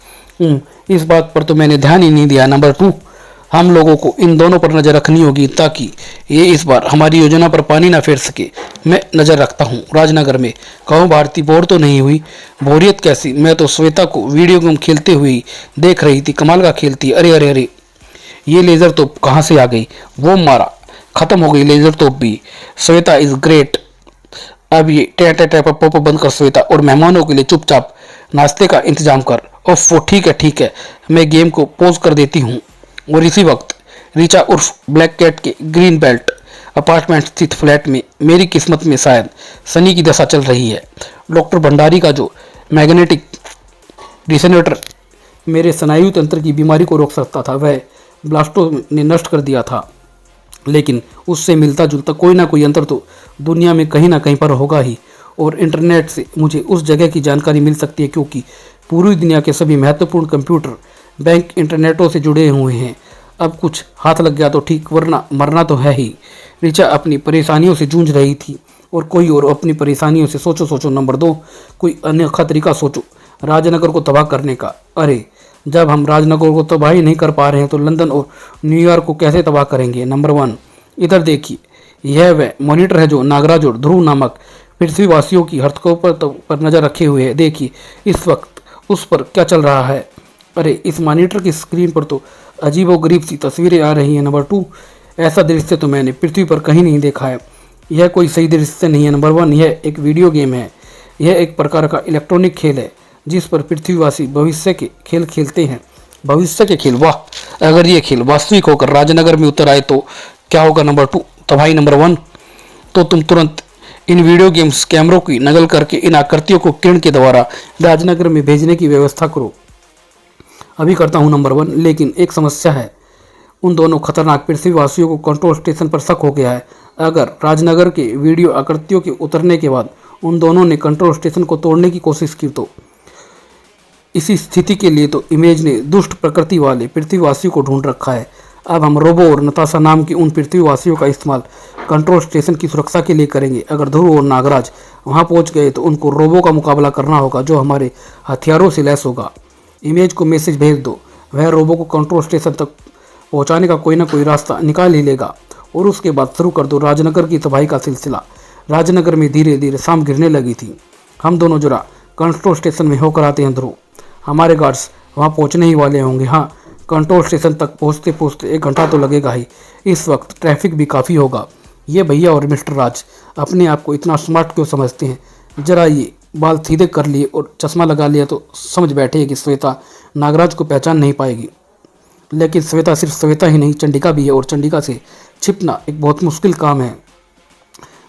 इस बात पर तो मैंने ध्यान ही नहीं दिया। नंबर 2, हम लोगों को इन दोनों पर नज़र रखनी होगी ताकि ये इस बार हमारी योजना पर पानी ना फेर सके। मैं नज़र रखता हूँ राजनगर में। कहूँ भारती बोर तो नहीं हुई? बोरियत कैसी, मैं तो श्वेता को वीडियो गेम खेलते हुए देख रही थी। कमाल का खेलती। अरे अरे अरे, ये लेज़र तोप कहाँ से आ गई? वो मारा, ख़त्म हो गई लेज़र तोप भी। Shweta is great. अब ये टैप बंद कर श्वेता, और मेहमानों के लिए चुपचाप नाश्ते का इंतजाम कर। ओफो, ठीक है, मैं गेम को पॉज कर देती हूँ। और इसी वक्त रीचा उर्फ ब्लैक कैट के ग्रीन बेल्ट अपार्टमेंट स्थित फ्लैट में मेरी किस्मत में शायद शनि की दशा चल रही है। डॉक्टर भंडारी का जो मैग्नेटिक रिजोनेटर मेरे स्नायु तंत्र की बीमारी को रोक सकता था, वह ब्लास्टो ने नष्ट कर दिया था। लेकिन उससे मिलता जुलता कोई ना कोई अंतर तो दुनिया में कहीं ना कहीं पर होगा ही, और इंटरनेट से मुझे उस जगह की जानकारी मिल सकती है क्योंकि पूरी दुनिया के सभी महत्वपूर्ण कंप्यूटर बैंक इंटरनेटों से जुड़े हुए हैं। अब कुछ हाथ लग गया तो ठीक, वरना मरना तो है ही। ऋचा अपनी परेशानियों से जूझ रही थी और कोई और अपनी परेशानियों से। सोचो। नंबर 2, कोई अनोखा तरीका सोचो राजनगर को तबाह करने का। अरे, जब हम राजनगर को तबाह ही नहीं कर पा रहे हैं तो लंदन और न्यूयॉर्क को कैसे तबाह करेंगे? नंबर 1, इधर देखिए, यह वह मॉनिटर है जो नागराज और ध्रुव नामक पृथ्वीवासियों की हरकतों पर नज़र रखे हुए है। देखिए इस वक्त उस पर क्या चल रहा है। अरे, इस मॉनिटर की स्क्रीन पर तो अजीबोगरीब सी तस्वीरें आ रही हैं। नंबर 2, ऐसा दृश्य तो मैंने पृथ्वी पर कहीं नहीं देखा है। यह कोई सही दृश्य नहीं है। नंबर 1, यह एक वीडियो गेम है। यह एक प्रकार का इलेक्ट्रॉनिक खेल है जिस पर पृथ्वीवासी भविष्य के खेल खेलते हैं। भविष्य के खेल? वाह, अगर ये खेल वास्तविक होकर राजनगर में उतर आए तो क्या होगा? नंबर 2, तबाही। नंबर 1, तो तुम तुरंत इन वीडियो गेम्स कैमरों की नकल करके इन आकृतियों को किरण के द्वारा राजनगर में भेजने की व्यवस्था करो। अभी करता हूँ नंबर 1, लेकिन एक समस्या है। उन दोनों खतरनाक पृथ्वीवासियों को कंट्रोल स्टेशन पर शक हो गया है। अगर राजनगर के वीडियो आकृतियों के उतरने के बाद उन दोनों ने कंट्रोल स्टेशन को तोड़ने की कोशिश की तो इसी स्थिति के लिए तो इमेज ने दुष्ट प्रकृति वाले पृथ्वीवासियों को ढूंढ रखा है। अब हम रोबो और नताशा नाम के उन पृथ्वीवासियों का इस्तेमाल कंट्रोल स्टेशन की सुरक्षा के लिए करेंगे। अगर ध्रुव और नागराज वहां पहुंच गए तो उनको रोबो का मुकाबला करना होगा जो हमारे हथियारों से लैस होगा। इमेज को मैसेज भेज दो, वह रोबो को कंट्रोल स्टेशन तक पहुंचाने का कोई ना कोई रास्ता निकाल ही लेगा। और उसके बाद शुरू कर दो राजनगर की तबाही का सिलसिला। राजनगर में धीरे धीरे शाम गिरने लगी थी। हम दोनों जरा कंट्रोल स्टेशन में होकर आते हैं ध्रुव, हमारे गार्ड्स वहाँ पहुँचने ही वाले होंगे। हाँ, कंट्रोल स्टेशन तक पहुँचते पहुँचते 1 घंटा तो लगेगा ही। इस वक्त ट्रैफिक भी काफ़ी होगा। ये भैया और मिस्टर राज अपने आप को इतना स्मार्ट क्यों समझते हैं? जरा ये बाल सीधे कर लिए और चश्मा लगा लिया तो समझ बैठे कि श्वेता नागराज को पहचान नहीं पाएगी। लेकिन श्वेता सिर्फ श्वेता ही नहीं, चंडिका भी है, और चंडिका से छिपना एक बहुत मुश्किल काम है।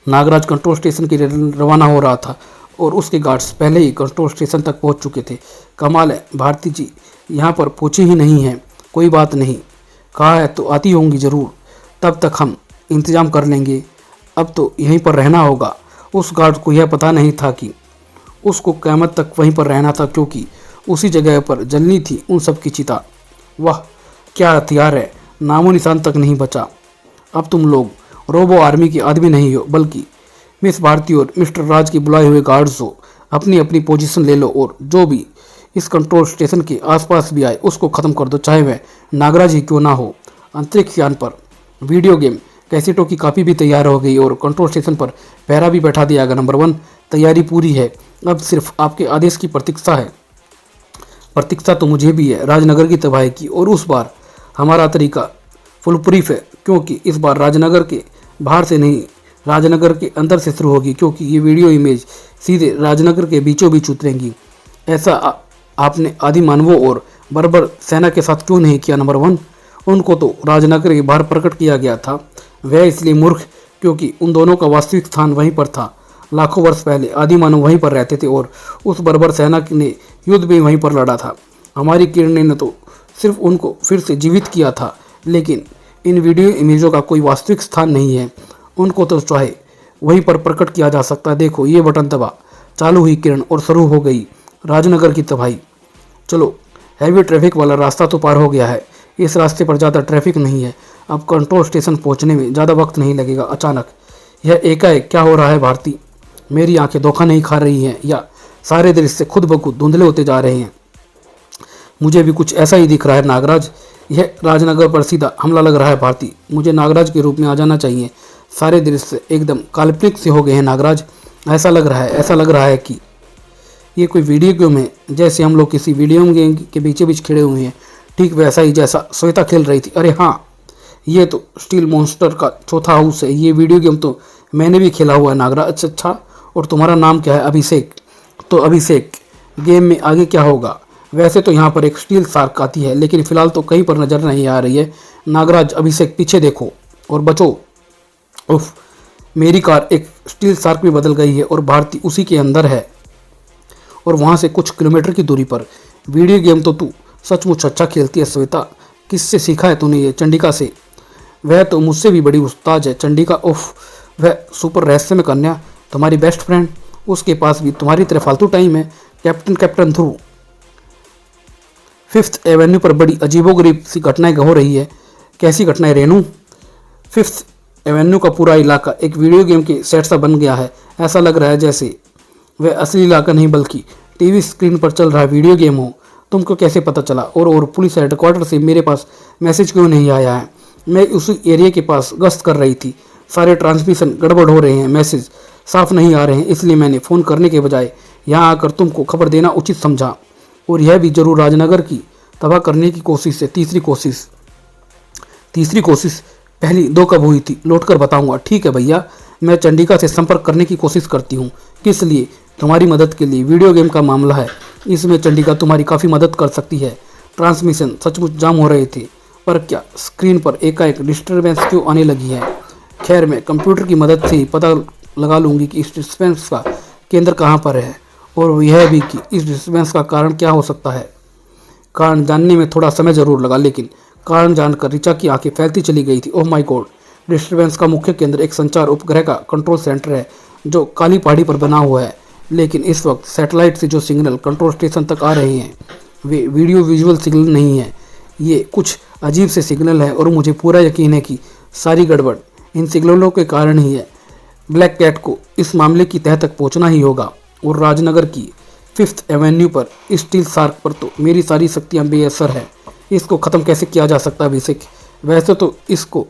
नागराज कंट्रोल स्टेशन के लिए रवाना हो रहा था और उसके गार्ड्स पहले ही कंट्रोल स्टेशन तक पहुंच चुके थे। कमाल है, भारती जी यहाँ पर पहुँची ही नहीं है। कोई बात नहीं, कहा है तो आती होंगी ज़रूर, तब तक हम इंतज़ाम कर लेंगे। अब तो यहीं पर रहना होगा। उस गार्ड को यह पता नहीं था कि उसको क़यामत तक वहीं पर रहना था, क्योंकि उसी जगह पर जलनी थी उन सब की चिता। वाह क्या हथियार है, नामो निशान तक नहीं बचा। अब तुम लोग रोबो आर्मी के आदमी नहीं हो, बल्कि मिस भारती और मिस्टर राज के बुलाए हुए गार्ड्स हो। अपनी अपनी पोजीशन ले लो और जो भी इस कंट्रोल स्टेशन के आसपास भी आए उसको ख़त्म कर दो, चाहे वह नागराज ही क्यों ना हो। अंतरिक्ष यान पर वीडियो गेम कैसेटों की कापी भी तैयार हो गई और कंट्रोल स्टेशन पर पहरा भी बैठा दिया गया। नंबर 1 तैयारी पूरी है, अब सिर्फ आपके आदेश की प्रतीक्षा है। प्रतीक्षा तो मुझे भी है राजनगर की तबाही की, और उस बार हमारा तरीका फुल प्रूफ है, क्योंकि इस बार राजनगर के बाहर से नहीं, राजनगर के अंदर से शुरू होगी, क्योंकि ये वीडियो इमेज सीधे राजनगर के बीचों बीच उतरेंगी। ऐसा आपने आदि मानवों और बर्बर सेना के साथ क्यों नहीं किया? नंबर 1 उनको तो राजनगर के बाहर प्रकट किया गया था, वह इसलिए मूर्ख क्योंकि उन दोनों का वास्तविक स्थान वहीं पर था। लाखों वर्ष पहले आदि मानव वहीं पर रहते थे और उस बर्बर सेना ने युद्ध भी वहीं पर लड़ा था। हमारी किरणें ने तो सिर्फ उनको फिर से जीवित किया था, लेकिन इन वीडियो इमेजों का कोई वास्तविक स्थान नहीं है। उनको तो चाहे वहीं पर प्रकट किया जा सकता है। देखो ये बटन दबा, चालू हुई किरण और शुरू हो गई राजनगर की तबाही। चलो, हैवी ट्रैफिक वाला रास्ता तो पार हो गया है, इस रास्ते पर ज़्यादा ट्रैफिक नहीं है। अब कंट्रोल स्टेशन पहुंचने में ज़्यादा वक्त नहीं लगेगा। अचानक यह एकाएक क्या हो रहा है भारती? मेरी आंखें धोखा नहीं खा रही हैं या सारे दृश्य खुद ब खुद धुंधले होते जा रहे हैं? मुझे भी कुछ ऐसा ही दिख रहा है नागराज, यह राजनगर पर सीधा हमला लग रहा है भारती। मुझे नागराज के रूप में आ जाना चाहिए। सारे दृश्य एकदम काल्पनिक से हो गए हैं नागराज। ऐसा लग रहा है कि ये कोई वीडियो गेम है, जैसे हम लोग किसी वीडियो गेम के बीचे बीच खड़े हुए हैं। ठीक वैसा ही जैसा श्वेता खेल रही थी। अरे हाँ, ये तो स्टील मॉन्स्टर का चौथा हाउस है। ये वीडियो गेम तो मैंने भी खेला हुआ है नागराज। अच्छा, और तुम्हारा नाम क्या है? अभिषेक। तो अभिषेक, गेम में आगे क्या होगा? वैसे तो यहाँ पर एक स्टील शार्क आती है, लेकिन फिलहाल तो कहीं पर नजर नहीं आ रही है। नागराज, अभिषेक पीछे देखो और बचो। उफ, मेरी कार एक स्टील शार्क में बदल गई है और भारती उसी के अंदर है, और वहाँ से कुछ किलोमीटर की दूरी पर। वीडियो गेम तो तू सचमुच अच्छा खेलती है श्वेता, किससे सीखा है तूने ये? चंडिका से। वह तो मुझसे भी बड़ी उस्ताद है चंडिका। उफ, वह सुपर रहस्यमय कन्या, तुम्हारी बेस्ट फ्रेंड, उसके पास भी तुम्हारी तरह फालतू टाइम है। कैप्टन ध्रुव, 5th एवेन्यू पर बड़ी अजीबोगरीब सी घटनाएं हो रही है। कैसी घटनाएं रेनू? 5th एवेन्यू का पूरा इलाका एक वीडियो गेम के सेट सा बन गया है। ऐसा लग रहा है जैसे वह असली इलाका नहीं बल्कि टीवी स्क्रीन पर चल रहा वीडियो गेम हो। तुमको कैसे पता चला? और पुलिस हेडक्वार्टर से मेरे पास मैसेज क्यों नहीं आया है? मैं उसी एरिया के पास गश्त कर रही थी। सारे ट्रांसमिशन गड़बड़ हो रहे हैं, मैसेज साफ नहीं आ रहे हैं, इसलिए मैंने फ़ोन करने के बजाय यहाँ आकर तुमको खबर देना उचित समझा। और यह भी जरूर राजनगर की तबाह करने की कोशिश है। तीसरी कोशिश पहली 2 कब हुई थी? लौट कर बताऊँगा। ठीक है भैया, मैं चंडिका से संपर्क करने की कोशिश करती हूँ। किस लिए? तुम्हारी मदद के लिए। वीडियो गेम का मामला है, इसमें चंडिका तुम्हारी काफ़ी मदद कर सकती है। ट्रांसमिशन सचमुच जाम हो रहे थे, पर क्या स्क्रीन पर एकाएक डिस्टर्बेंस क्यों आने लगी है? खैर, मैं कंप्यूटर की मदद से ही पता लगा लूँगी कि इस डिस्टर्बेंस का केंद्र कहाँ पर है, और यह भी कि इस डिस्टर्बेंस का कारण क्या हो सकता है। कारण जानने में थोड़ा समय ज़रूर लगा, लेकिन कारण जानकर ऋचा की आंखें फैलती चली गई थी। ओह माय गॉड, डिस्टर्बेंस का मुख्य केंद्र एक संचार उपग्रह का कंट्रोल सेंटर है जो काली पहाड़ी पर बना हुआ है। लेकिन इस वक्त सैटेलाइट से जो सिग्नल कंट्रोल स्टेशन तक आ रहे हैं वे वीडियो विजुअल सिग्नल नहीं है। ये कुछ अजीब से सिग्नल है और मुझे पूरा यकीन है कि सारी गड़बड़ इन सिग्नलों के कारण ही है। ब्लैक कैट को इस मामले की तह तक पहुंचना ही होगा और राजनगर की 5th एवेन्यू पर स्टील शार्क पर तो मेरी सारी शक्तियां बेअसर है। इसको ख़त्म कैसे किया जा सकता है अभिषेक? वैसे तो इसको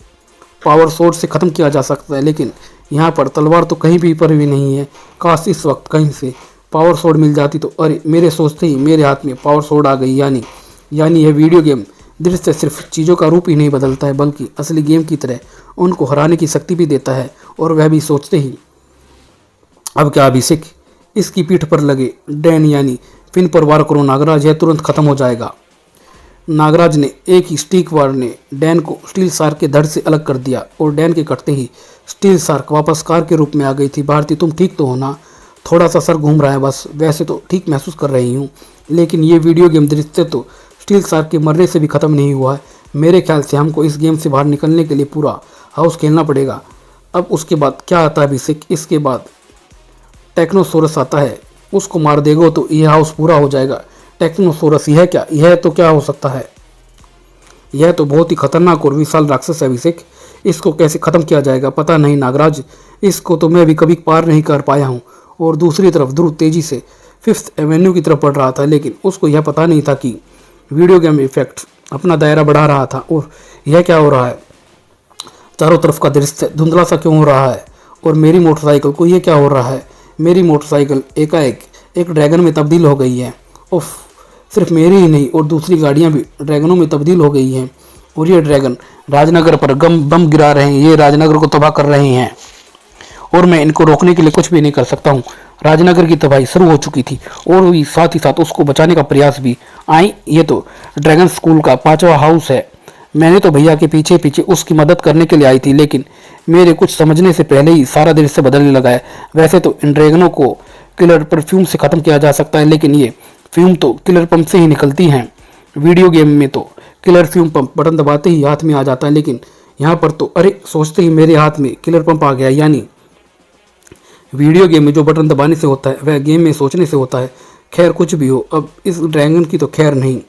पावर सोर्स से ख़त्म किया जा सकता है, लेकिन यहाँ पर तलवार तो कहीं भी पर भी नहीं है। काश इस वक्त कहीं से पावर सोर्ड मिल जाती तो। अरे मेरे सोचते ही मेरे हाथ में पावर सोर्ड आ गई। यानी यह वीडियो गेम दृश्य सिर्फ चीज़ों का रूप ही नहीं बदलता है, बल्कि असली गेम की तरह उनको हराने की शक्ति भी देता है, और वह भी सोचते ही। अब क्या अभिषेक? इसकी पीठ पर लगे डैन यानी पिन पर वार करो नागराज, यह तुरंत खत्म हो जाएगा। नागराज ने एक ही स्टिक वार ने डैन को स्टील शार्क के धड़ से अलग कर दिया, और डैन के कटते ही स्टील शार्क वापस कार के रूप में आ गई थी। भारती, तुम ठीक तो हो ना? थोड़ा सा सर घूम रहा है बस, वैसे तो ठीक महसूस कर रही हूँ, लेकिन ये वीडियो गेम दृश्य तो स्टील शार्क के मरने से भी ख़त्म नहीं हुआ है। मेरे ख्याल से हमको इस गेम से बाहर निकलने के लिए पूरा हाउस खेलना पड़ेगा। अब उसके बाद क्या आता है अभिषेक? इसके बाद टेक्नोसोरस आता है, उसको मार देगा तो यह हाउस पूरा हो जाएगा। टेक्नोसोरस यह क्या? यह तो क्या हो सकता है? यह तो बहुत ही खतरनाक और विशाल राक्षस है अभिषेक। इसको कैसे ख़त्म किया जाएगा पता नहीं नागराज, इसको तो मैं अभी कभी पार नहीं कर पाया हूँ। और दूसरी तरफ ध्रुव तेजी से 5th एवेन्यू की तरफ बढ़ रहा था, लेकिन उसको यह पता नहीं था कि वीडियो गेम इफेक्ट अपना दायरा बढ़ा रहा था। और यह क्या हो रहा है? चारों तरफ का दृश्य धुंधला सा क्यों हो रहा है? और मेरी मोटरसाइकिल को ये क्या हो रहा है? मेरी मोटरसाइकिल एकाएक एक ड्रैगन में तब्दील हो गई है। उफ, सिर्फ मेरी ही नहीं और दूसरी गाड़ियां भी ड्रैगनों में तब्दील हो गई हैं, और ये ड्रैगन राजनगर पर बम गिरा रहे हैं। ये राजनगर को तबाह कर रहे हैं और मैं इनको रोकने के लिए कुछ भी नहीं कर सकता हूँ। राजनगर की तबाही शुरू हो चुकी थी और साथ ही साथ उसको बचाने का प्रयास भी। ये तो ड्रैगन स्कूल का 5वां हाउस है। मैंने तो भैया के पीछे पीछे उसकी मदद करने के लिए आई थी, लेकिन मेरे कुछ समझने से पहले ही सारा दृश्य बदलने लगा है। वैसे तो इन ड्रैगनों को किलर परफ्यूम से ख़त्म किया जा सकता है, लेकिन ये फ्यूम तो किलर पंप से ही निकलती हैं। वीडियो गेम में तो किलर फ्यूम पंप बटन दबाते ही हाथ में आ जाता है, लेकिन यहाँ पर तो अरे सोचते ही मेरे हाथ में किलर पंप आ गया। यानी वीडियो गेम में जो बटन दबाने से होता है वह गेम में सोचने से होता है। खैर कुछ भी हो, अब इस ड्रैगन की तो खैर नहीं।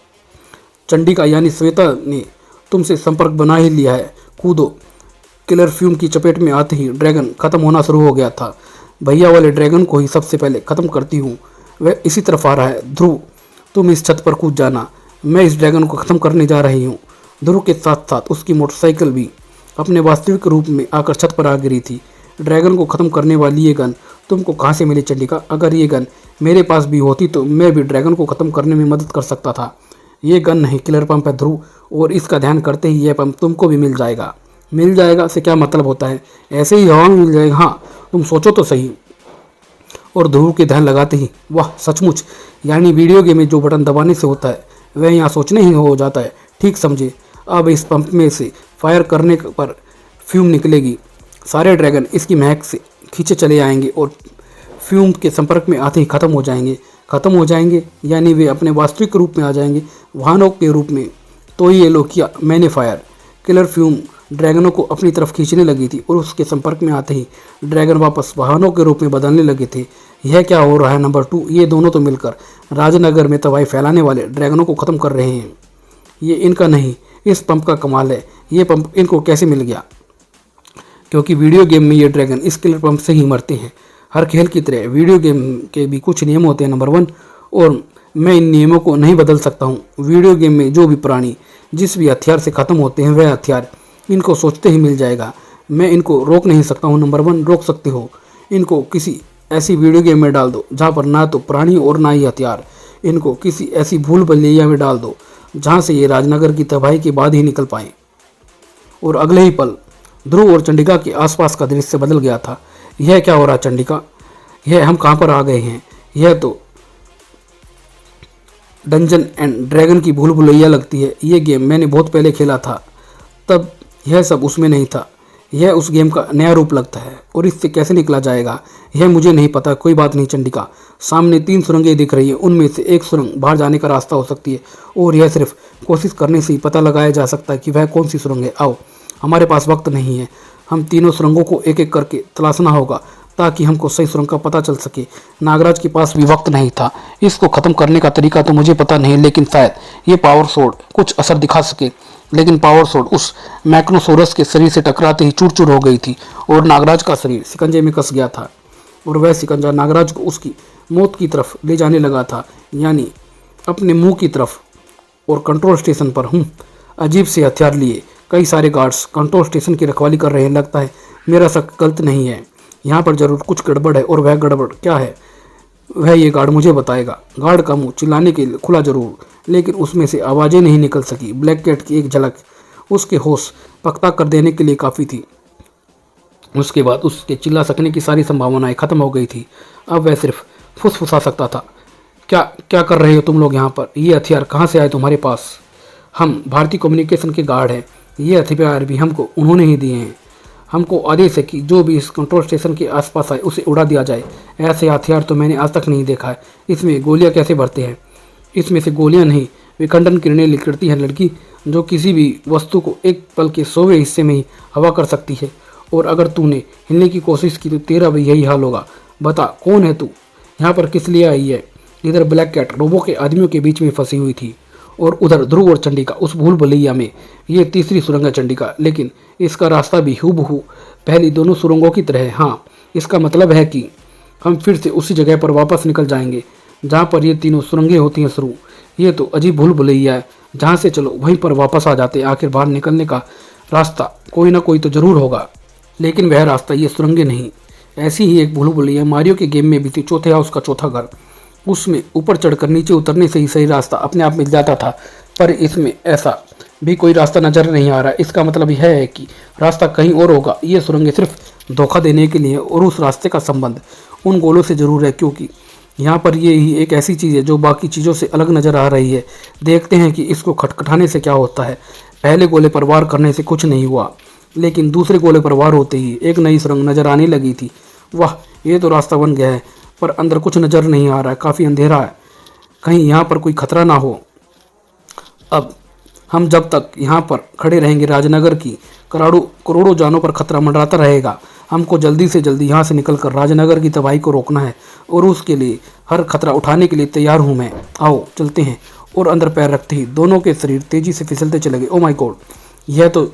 चंडिका यानी श्वेता ने तुमसे संपर्क बना ही लिया है। कूदो। किलर फ्यूम की चपेट में आते ही ड्रैगन खत्म होना शुरू हो गया था। भैया वाले ड्रैगन को ही सबसे पहले खत्म करती हूँ, वह इसी तरफ आ रहा है। ध्रुव, तुम इस छत पर कूद जाना, मैं इस ड्रैगन को खत्म करने जा रही हूँ। ध्रुव के साथ साथ उसकी मोटरसाइकिल भी अपने वास्तविक रूप में आकर छत पर आ गिरी थी। ड्रैगन को ख़त्म करने वाली ये गन तुमको कहाँ से मिली चंडिका? अगर ये गन मेरे पास भी होती तो मैं भी ड्रैगन को ख़त्म करने में मदद कर सकता था। ये गन नहीं, किलर पंप है ध्रुव, और इसका ध्यान करते ही यह पंप तुमको भी मिल जाएगा। मिल जाएगा से क्या मतलब होता है? ऐसे ही हवा में मिल जाएगा? हाँ, तुम सोचो तो सही। और ध्रुव के ध्यान लगाते ही वाह सचमुच, यानी वीडियो गेम में जो बटन दबाने से होता है वह यहाँ सोचने ही हो जाता है। ठीक समझे। अब इस पंप में से फायर करने पर फ्यूम निकलेगी। सारे ड्रैगन इसकी महक से खींचे चले आएंगे और फ्यूम के संपर्क में आते ही खत्म हो जाएंगे, यानी वे अपने वास्तविक रूप में आ जाएंगे, वाहनों के रूप में। तो ये लो किया मैंने फायर। किलर फ्यूम ड्रैगनों को अपनी तरफ खींचने लगी थी और उसके संपर्क में आते ही ड्रैगन वापस वाहनों के रूप में बदलने लगे थे। यह क्या हो रहा है? नंबर 2, ये दोनों तो मिलकर राजनगर में तबाही फैलाने वाले ड्रैगनों को ख़त्म कर रहे हैं। ये इनका नहीं, इस पंप का कमाल है। ये पंप इनको कैसे मिल गया? क्योंकि वीडियो गेम में ये ड्रैगन इस किलर पंप से ही मरते हैं। हर खेल की तरह वीडियो गेम के भी कुछ नियम होते हैं नंबर 1, और मैं इन नियमों को नहीं बदल सकता हूँ। वीडियो गेम में जो भी प्राणी जिस भी हथियार से ख़त्म होते हैं वह हथियार इनको सोचते ही मिल जाएगा। मैं इनको रोक नहीं सकता हूँ। नंबर 1 रोक सकते हो। इनको किसी ऐसी वीडियो गेम में डाल दो जहाँ पर ना तो प्राणी और ना ही हथियार। इनको किसी ऐसी भूल भुलैया में डाल दो जहाँ से ये राजनगर की तबाही के बाद ही निकल पाएँ। और अगले ही पल ध्रुव और चंडिका के आसपास का दृश्य बदल गया था। यह क्या हो रहा चंडिका? यह हम कहाँ पर आ गए हैं? यह तो डंजन एंड ड्रैगन की भूल भुलैया लगती है। ये गेम मैंने बहुत पहले खेला था, तब यह सब उसमें नहीं था। यह उस गेम का नया रूप लगता है और इससे कैसे निकला जाएगा यह मुझे नहीं पता। कोई बात नहीं चंडिका, सामने 3 सुरंगें दिख रही हैं, उनमें से एक सुरंग बाहर जाने का रास्ता हो सकती है, और यह सिर्फ कोशिश करने से ही पता लगाया जा सकता है कि वह कौन सी सुरंग है। आओ, हमारे पास वक्त नहीं है, हम तीनों सुरंगों को एक एक करके तलाशना होगा। ताकि हमको सही सुरंग का पता चल सके। नागराज के पास भी वक्त नहीं था। इसको ख़त्म करने का तरीका तो मुझे पता नहीं, लेकिन शायद ये पावर सोर्ड कुछ असर दिखा सके। लेकिन पावर सोर्ड उस मैक्नोसोरस के शरीर से टकराते ही चूर चूर हो गई थी और नागराज का शरीर शिकंजे में कस गया था और वह शिकंजा नागराज को उसकी मौत की तरफ ले जाने लगा था, यानी अपने मुंह की तरफ। और कंट्रोल स्टेशन पर अजीब से हथियार लिए कई सारे गार्ड्स कंट्रोल स्टेशन की रखवाली कर रहे हैं। लगता है मेरा शक गलत नहीं है, यहाँ पर जरूर कुछ गड़बड़ है। और वह गड़बड़ क्या है वह ये गार्ड मुझे बताएगा। गार्ड का मुंह चिल्लाने के लिए खुला जरूर, लेकिन उसमें से आवाज़ें नहीं निकल सकी। ब्लैक कैट की एक झलक उसके होश पक्का कर देने के लिए काफ़ी थी। उसके बाद उसके चिल्ला सकने की सारी संभावनाएं खत्म हो गई थी। अब वह सिर्फ फुसफुसा सकता था। क्या क्या कर रहे हो तुम लोग यहाँ पर? ये हथियार कहाँ से आए तुम्हारे पास? हम भारतीय कम्युनिकेशन के गार्ड हैं। ये हथियार भी हमको उन्होंने ही दिए हैं। हमको आदेश है कि जो भी इस कंट्रोल स्टेशन के आसपास आए उसे उड़ा दिया जाए। ऐसे हथियार तो मैंने आज तक नहीं देखा है। इसमें गोलियां कैसे भरते हैं? इसमें से गोलियां नहीं, विखंडन किरणें निकलती हैं लड़की, जो किसी भी वस्तु को एक पल के 100वें हिस्से में ही हवा कर सकती है। और अगर तूने हिलने की कोशिश की तो तेरा भी यही हाल होगा। बता कौन है तू? यहाँ पर किस लिए आई है? इधर ब्लैक कैट रोबो के आदमियों के बीच में फंसी हुई थी और उधर ध्रुव और चंडिका उस भूल भुलैया में। ये तीसरी सुरंग है चंडिका, लेकिन इसका रास्ता भी हूबहू पहली दोनों सुरंगों की तरह है। हाँ, इसका मतलब है कि हम फिर से उसी जगह पर वापस निकल जाएंगे जहाँ पर ये तीनों सुरंगें होती हैं शुरू। ये तो अजीब भूल भुलैया है। जहाँ से चलो वहीं पर वापस आ जाते। आखिर बाहर निकलने का रास्ता कोई ना कोई तो जरूर होगा, लेकिन वह रास्ता ये सुरंगें नहीं। ऐसी ही एक भूल भुलैया मारियो के गेम में भी थी। चौथे हाउस का चौथा घर, उसमें ऊपर चढ़कर नीचे उतरने से ही सही रास्ता अपने आप मिल जाता था। पर इसमें ऐसा भी कोई रास्ता नजर नहीं आ रहा। इसका मतलब यह है कि रास्ता कहीं और होगा। ये सुरंगें सिर्फ धोखा देने के लिए, और उस रास्ते का संबंध उन गोलों से जरूर है, क्योंकि यहाँ पर ये ही एक ऐसी चीज़ है जो बाकी चीज़ों से अलग नज़र आ रही है। देखते हैं कि इसको खटखटाने से क्या होता है। पहले गोले पर वार करने से कुछ नहीं हुआ, लेकिन दूसरे गोले पर वार होते ही एक नई सुरंग नजर आने लगी थी। वाह, ये तो रास्ता बन गया है, पर अंदर कुछ नज़र नहीं आ रहा है। काफ़ी अंधेरा है, कहीं यहाँ पर कोई खतरा ना हो। अब हम जब तक यहाँ पर खड़े रहेंगे राजनगर की करोड़ों जानों पर खतरा मंडराता रहेगा। हमको जल्दी से जल्दी यहाँ से निकलकर राजनगर की तबाही को रोकना है, और उसके लिए हर खतरा उठाने के लिए तैयार हूँ मैं। आओ चलते हैं। और अंदर पैर रखते ही दोनों के शरीर तेजी से फिसलते चले गए। ओ माय गॉड, यह तो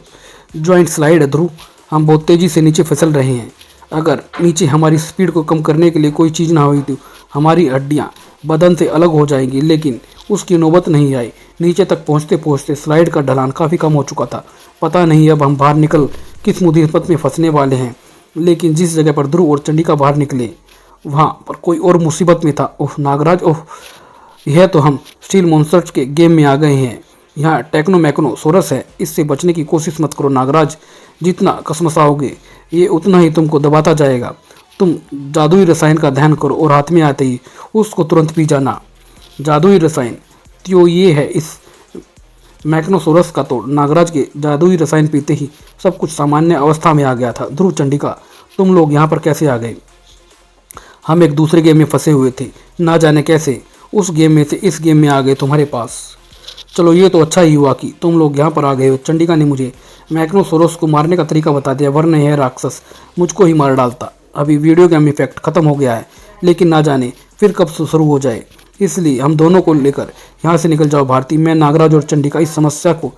जॉइंट स्लाइड है ध्रुव। हम बहुत तेज़ी से नीचे फिसल रहे हैं। अगर नीचे हमारी स्पीड को कम करने के लिए कोई चीज़ ना हुई तो हमारी हड्डियाँ बदन से अलग हो जाएंगी, लेकिन उसकी नौबत नहीं आई। नीचे तक पहुँचते पहुँचते स्लाइड का ढलान काफ़ी कम हो चुका था। पता नहीं अब हम बाहर निकल किस मुसीबत में फंसने वाले हैं। लेकिन जिस जगह पर ध्रुव और चंडिका बाहर निकले वहाँ पर कोई और मुसीबत में था। ओह नागराज, ओह यह तो हम स्टील मॉन्स्टर्स के गेम में आ गए हैं। यहाँ मैक्नोसोरस है। इससे बचने की कोशिश मत करो नागराज। जितना कसमसाओगे ये उतना ही तुमको दबाता जाएगा। तुम जादुई रसायन का ध्यान करो और हाथ में आते ही उसको तुरंत पी जाना। जादुई रसायन तो ये है इस मैक्नोसोरस का तोड़। नागराज के जादुई रसायन पीते ही सब कुछ सामान्य अवस्था में आ गया था। ध्रुव, चंडिका, तुम लोग यहाँ पर कैसे आ गए? हम एक दूसरे गेम में फंसे हुए थे, ना जाने कैसे उस गेम में से इस गेम में आ गए तुम्हारे पास। चलो ये तो अच्छा ही हुआ कि तुम लोग यहाँ पर आ गए हो। चंडिका ने मुझे मैक्नोसोरस को मारने का तरीका बता दिया, वरना यह राक्षस मुझको ही मार डालता। अभी वीडियो गेम इफेक्ट खत्म हो गया है, लेकिन ना जाने फिर कब शुरू हो जाए। इसलिए हम दोनों को लेकर यहाँ से निकल जाओ भारती। मैं, नागराज और चंडिका इस समस्या को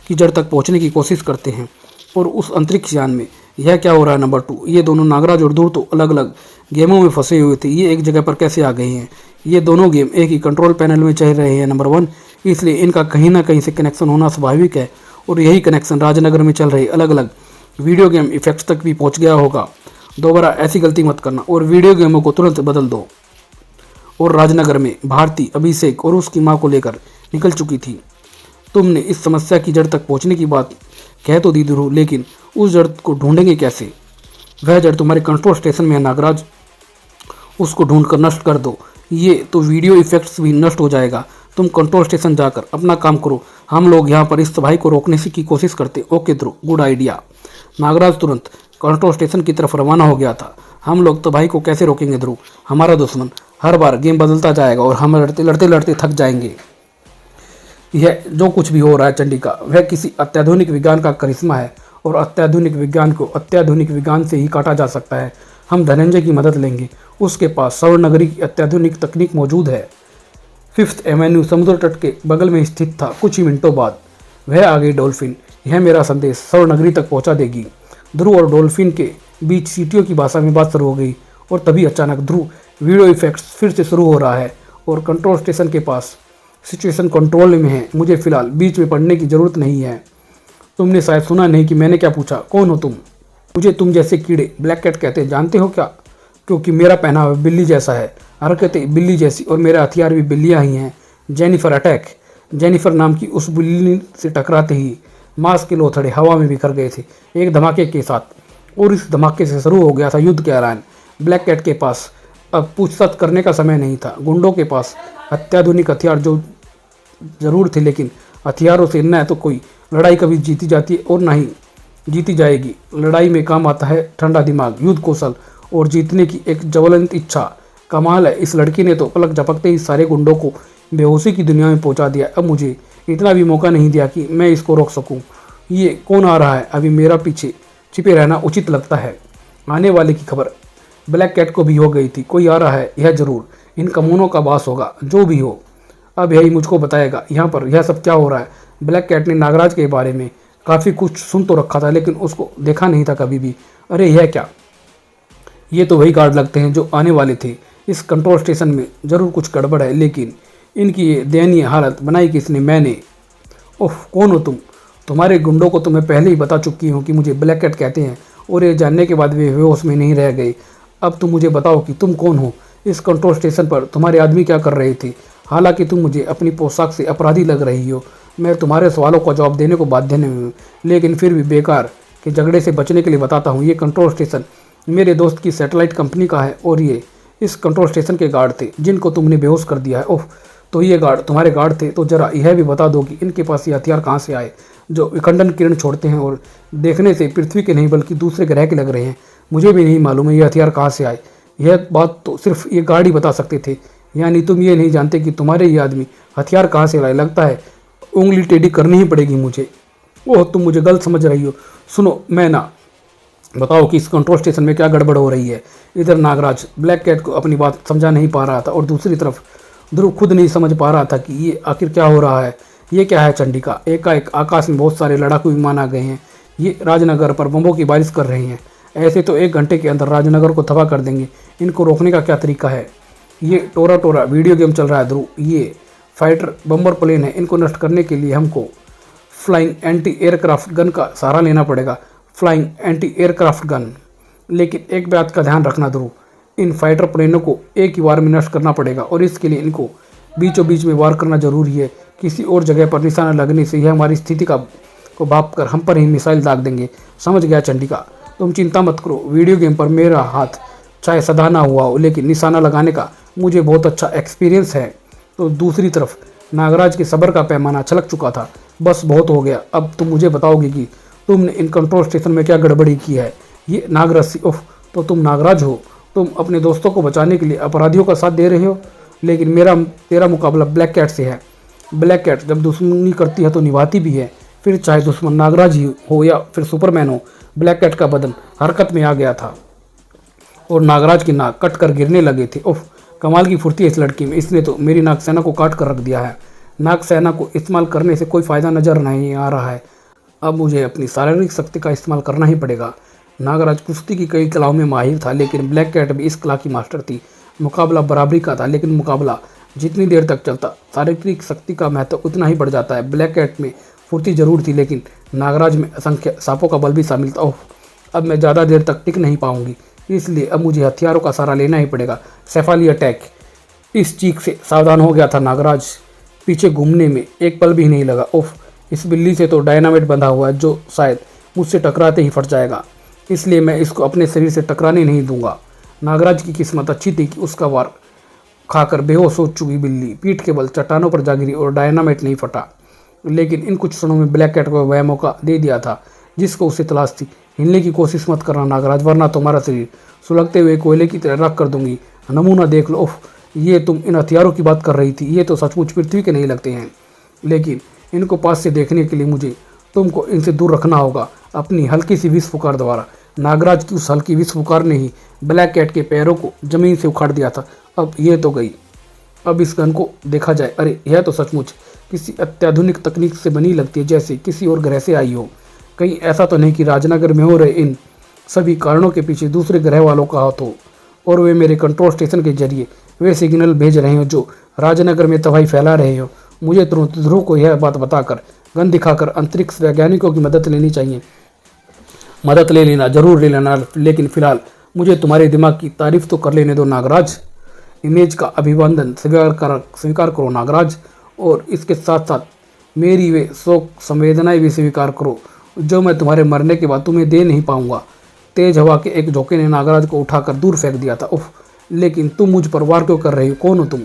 की जड़ तक पहुँचने की कोशिश करते हैं। और उस अंतरिक्ष यान में यह क्या हो रहा है? नंबर 2, ये दोनों नागराज और ध्रुव तो अलग अलग गेमों में फंसे हुए थे। ये एक जगह पर कैसे आ गए हैं? ये दोनों गेम एक ही कंट्रोल पैनल में चल रहे हैं नंबर 1, इसलिए इनका कहीं ना कहीं से कनेक्शन होना स्वाभाविक है। और यही कनेक्शन राजनगर में चल रहे अलग अलग वीडियो गेम इफेक्ट्स तक भी पहुंच गया होगा। दोबारा ऐसी गलती मत करना और वीडियो गेमों को तुरंत बदल दो। और राजनगर में भारती अभिषेक और उसकी माँ को लेकर निकल चुकी थी। तुमने इस समस्या की जड़ तक पहुंचने की बात कह तो दी ध्रुव, लेकिन उस जड़ को ढूंढेंगे कैसे? वह जड़ तुम्हारे कंट्रोल स्टेशन में है नागराज, उसको ढूंढ कर नष्ट कर दो। ये तो वीडियो इफेक्ट्स भी नष्ट हो जाएगा। तुम कंट्रोल स्टेशन जाकर अपना काम करो, हम लोग यहाँ पर इस तबाही को रोकने की कोशिश करते। ओके ध्रुव, गुड आइडिया। नागराज तुरंत कंट्रोल स्टेशन की तरफ रवाना हो गया था। हम लोग तबाही को कैसे रोकेंगे ध्रुव? हमारा दुश्मन हर बार गेम बदलता जाएगा और हम लड़ते लड़ते थक जाएंगे। यह जो कुछ भी हो रहा है चंडिका, वह किसी अत्याधुनिक विज्ञान का करिश्मा है, और अत्याधुनिक विज्ञान को अत्याधुनिक विज्ञान से ही काटा जा सकता है। हम धनंजय की मदद लेंगे। उसके पास स्वर्ण नगरी की अत्याधुनिक तकनीक मौजूद है। 5th एवेन्यू समुद्र तट के बगल में स्थित था। कुछ ही मिनटों बाद वह आ गई डॉल्फिन। यह मेरा संदेश स्वर्ण नगरी तक पहुंचा देगी। ध्रुव और डॉल्फिन के बीच सीटियों की भाषा में बात शुरू हो गई और तभी अचानक ध्रुव, वीडियो इफेक्ट्स फिर से शुरू हो रहा है और कंट्रोल स्टेशन के पास। सिचुएशन कंट्रोल में है, मुझे फिलहाल बीच में पढ़ने की जरूरत नहीं है। तुमने शायद सुना नहीं कि मैंने क्या पूछा, कौन हो तुम? मुझे तुम जैसे कीड़े ब्लैक कैट कहते हैं, जानते हो क्या? क्योंकि मेरा पहनावा बिल्ली जैसा है, हरकतें बिल्ली जैसी और मेरा हथियार भी बिल्लियाँ ही हैं। Jennifer attack. जेनिफर नाम की उस बिल्ली से टकराते ही मांस के लोथड़े हवा में बिखर गए थे एक धमाके के साथ, और इस धमाके से शुरू हो गया था युद्ध का ऐलान। ब्लैक कैट के पास अब पूछताछ करने का समय नहीं था। गुंडों के पास अत्याधुनिक हथियार जो जरूर थे, लेकिन हथियारों से न तो कोई लड़ाई कभी जीती जाती है और ना ही जीती जाएगी। लड़ाई में काम आता है ठंडा दिमाग, युद्ध कौशल और जीतने की एक ज्वलंत इच्छा। कमाल है, इस लड़की ने तो पलक झपकते ही सारे गुंडों को बेहोशी की दुनिया में पहुंचा दिया। अब मुझे इतना भी मौका नहीं दिया कि मैं इसको रोक सकूं। ये कौन आ रहा है? अभी मेरा पीछे छिपे रहना उचित लगता है। आने वाले की खबर ब्लैक कैट को भी हो गई थी। कोई आ रहा है, यह जरूर इन कमूनों का बास होगा। जो भी हो, अब यही मुझको बताएगा यहाँ पर यह सब क्या हो रहा है। ब्लैक कैट ने नागराज के बारे में काफ़ी कुछ सुन तो रखा था, लेकिन उसको देखा नहीं था कभी भी। अरे यह क्या? ये तो वही गार्ड लगते हैं जो आने वाले थे। इस कंट्रोल स्टेशन में ज़रूर कुछ गड़बड़ है, लेकिन इनकी ये दयनीय हालत बनाई किसने? मैंने। ओह, कौन हो तुम? तुम्हारे गुंडों को तो मैं पहले ही बता चुकी हूँ कि मुझे ब्लैक कैट कहते हैं, और ये जानने के बाद वे बेहोश में नहीं रह गए। अब तुम मुझे बताओ कि तुम कौन हो? इस कंट्रोल स्टेशन पर तुम्हारे आदमी क्या कर रहे थे? हालांकि तुम मुझे अपनी पोशाक से अपराधी लग रही हो, मैं तुम्हारे सवालों का जवाब देने को बाध्य नहीं हूँ, लेकिन फिर भी बेकार के झगड़े से बचने के लिए बताता हूँ। ये कंट्रोल स्टेशन मेरे दोस्त की सैटेलाइट कंपनी का है, और ये इस कंट्रोल स्टेशन के गार्ड थे जिनको तुमने बेहोश कर दिया है। ओह, तो ये गार्ड तुम्हारे गार्ड थे? तो जरा यह भी बता दो कि इनके पास ये हथियार कहाँ से आए जो विखंडन किरण छोड़ते हैं और देखने से पृथ्वी के नहीं बल्कि दूसरे ग्रह के लग रहे हैं। मुझे भी नहीं मालूम है ये हथियार कहाँ से आए। यह बात तो सिर्फ ये गार्ड ही बता सकते थे। यानी तुम ये नहीं जानते कि तुम्हारे ये आदमी हथियार कहाँ से लाए? लगता है उंगली टेढ़ी करनी ही पड़ेगी मुझे। ओह, तुम मुझे गलत समझ रही हो। सुनो, मैं ना बताओ कि इस कंट्रोल स्टेशन में क्या गड़बड़ हो रही है। इधर नागराज ब्लैक कैट को अपनी बात समझा नहीं पा रहा था, और दूसरी तरफ ध्रुव खुद नहीं समझ पा रहा था कि ये आखिर क्या हो रहा है। ये क्या है चंडिका? एकाएक आकाश में बहुत सारे लड़ाकू विमान आ गए हैं। ये राजनगर पर बमों की बारिश कर रहे हैं। ऐसे तो 1 घंटे के अंदर राजनगर को तबाह कर देंगे। इनको रोकने का क्या तरीका है? ये टोरा टोरा वीडियो गेम चल रहा है ध्रुव। ये फाइटर बम्बर प्लेन है। इनको नष्ट करने के लिए हमको फ्लाइंग एंटी एयरक्राफ्ट गन का सहारा लेना पड़ेगा। Flying anti aircraft gun. लेकिन एक बात का ध्यान रखना ध्रुव, इन फाइटर प्लेनों को एक ही बार में नष्ट करना पड़ेगा, और इसके लिए इनको बीचों बीच में वार करना जरूरी है। किसी और जगह पर निशाना लगने से यह हमारी स्थिति को भाप कर हम पर ही मिसाइल दाग देंगे। समझ गया चंडिका? तुम चिंता मत करो। वीडियो गेम पर मेरा हाथ चाहे सदा ना हुआ हो, लेकिन निशाना लगाने का मुझे बहुत अच्छा एक्सपीरियंस है। तो दूसरी तरफ नागराज के सब्र का पैमाना छलक चुका था। बस बहुत हो गया, अब तुम मुझे बताओगे कि तुमने इन कंट्रोल स्टेशन में क्या गड़बड़ी की है। ये नागरसी। ओह, तो तुम नागराज हो। तुम अपने दोस्तों को बचाने के लिए अपराधियों का साथ दे रहे हो, लेकिन तेरा मुकाबला ब्लैक कैट से है। ब्लैक कैट जब दुश्मनी करती है तो निभाती भी है, फिर चाहे दुश्मन नागराज ही हो या फिर सुपरमैन हो। ब्लैक कैट का बदन हरकत में आ गया था और नागराज की नाक कट कर गिरने लगे थे। उफ, कमाल की फुर्ती है इस लड़की में। इसने तो मेरी नाग सेना को काट कर रख दिया है। नाग सेना को इस्तेमाल करने से कोई फ़ायदा नजर नहीं आ रहा है। अब मुझे अपनी शारीरिक शक्ति का इस्तेमाल करना ही पड़ेगा। नागराज कुश्ती की कई कलाओं में माहिर था, लेकिन ब्लैक कैट भी इस कला की मास्टर थी। मुकाबला बराबरी का था, लेकिन मुकाबला जितनी देर तक चलता शारीरिक शक्ति का महत्व उतना ही बढ़ जाता है। ब्लैक कैट में फुर्ती जरूर थी, लेकिन नागराज में असंख्य सांपों का बल भी शामिल था। ओह, अब मैं ज़्यादा देर तक टिक नहीं पाऊंगी, इसलिए अब मुझे हथियारों का सहारा लेना ही पड़ेगा। सेफाली अटैक। इस चीख से सावधान हो गया था नागराज। पीछे घूमने में एक पल भी नहीं लगा। ओह, इस बिल्ली से तो डायनामाइट बंधा हुआ है जो शायद मुझसे टकराते ही फट जाएगा, इसलिए मैं इसको अपने शरीर से टकराने नहीं दूंगा। नागराज की किस्मत अच्छी थी कि उसका वार खाकर बेहोश हो चुकी बिल्ली पीठ के बल चट्टानों पर जा गिरी और डायनामाइट नहीं फटा। लेकिन इन कुछ क्षणों में ब्लैक कैट को वह मौका दे दिया था जिसको उसे तलाश थी। हिलने की कोशिश मत करना नागराज, वरना तुम्हारा शरीर सुलगते हुए कोयले की तरह रख कर दूंगी। नमूना देख लो। ओह, ये तुम इन हथियारों की बात कर रही थी, ये तो सचमुच पृथ्वी के नहीं लगते हैं, लेकिन इनको पास से देखने के लिए मुझे तुमको इनसे दूर रखना होगा अपनी हल्की सी विष पुकार द्वारा। नागराज की उस हल्की विष पुकार ने ही ब्लैक कैट के पैरों को जमीन से उखाड़ दिया था। अब ये तो गई। अब इस गन को देखा जाए, अरे यह तो सचमुच किसी अत्याधुनिक तकनीक से बनी लगती है, जैसे किसी और ग्रह से आई हो। कहीं ऐसा तो नहीं कि राजनगर में हो रहे इन सभी कारणों के पीछे दूसरे ग्रह वालों का हाथ हो और वे मेरे कंट्रोल स्टेशन के जरिए वे सिग्नल भेज रहे हो जो राजनगर में तबाही फैला रहे हो। मुझे तुरंत ध्रुव को यह बात बताकर, गन दिखाकर अंतरिक्ष वैज्ञानिकों की मदद लेनी चाहिए। मदद ले लेना, जरूर ले लेना, लेकिन फिलहाल मुझे तुम्हारे दिमाग की तारीफ तो कर लेने दो नागराज। इमेज का अभिवादन स्वीकार करो नागराज, और इसके साथ साथ मेरी वे शोक संवेदनाएं भी स्वीकार करो जो मैं तुम्हारे मरने के बाद तुम्हें दे नहीं पाऊंगा। तेज हवा के एक झोंके ने नागराज को उठाकर दूर फेंक दिया था। उफ, लेकिन तुम मुझ पर वार क्यों कर रही हो? कौन हो तुम?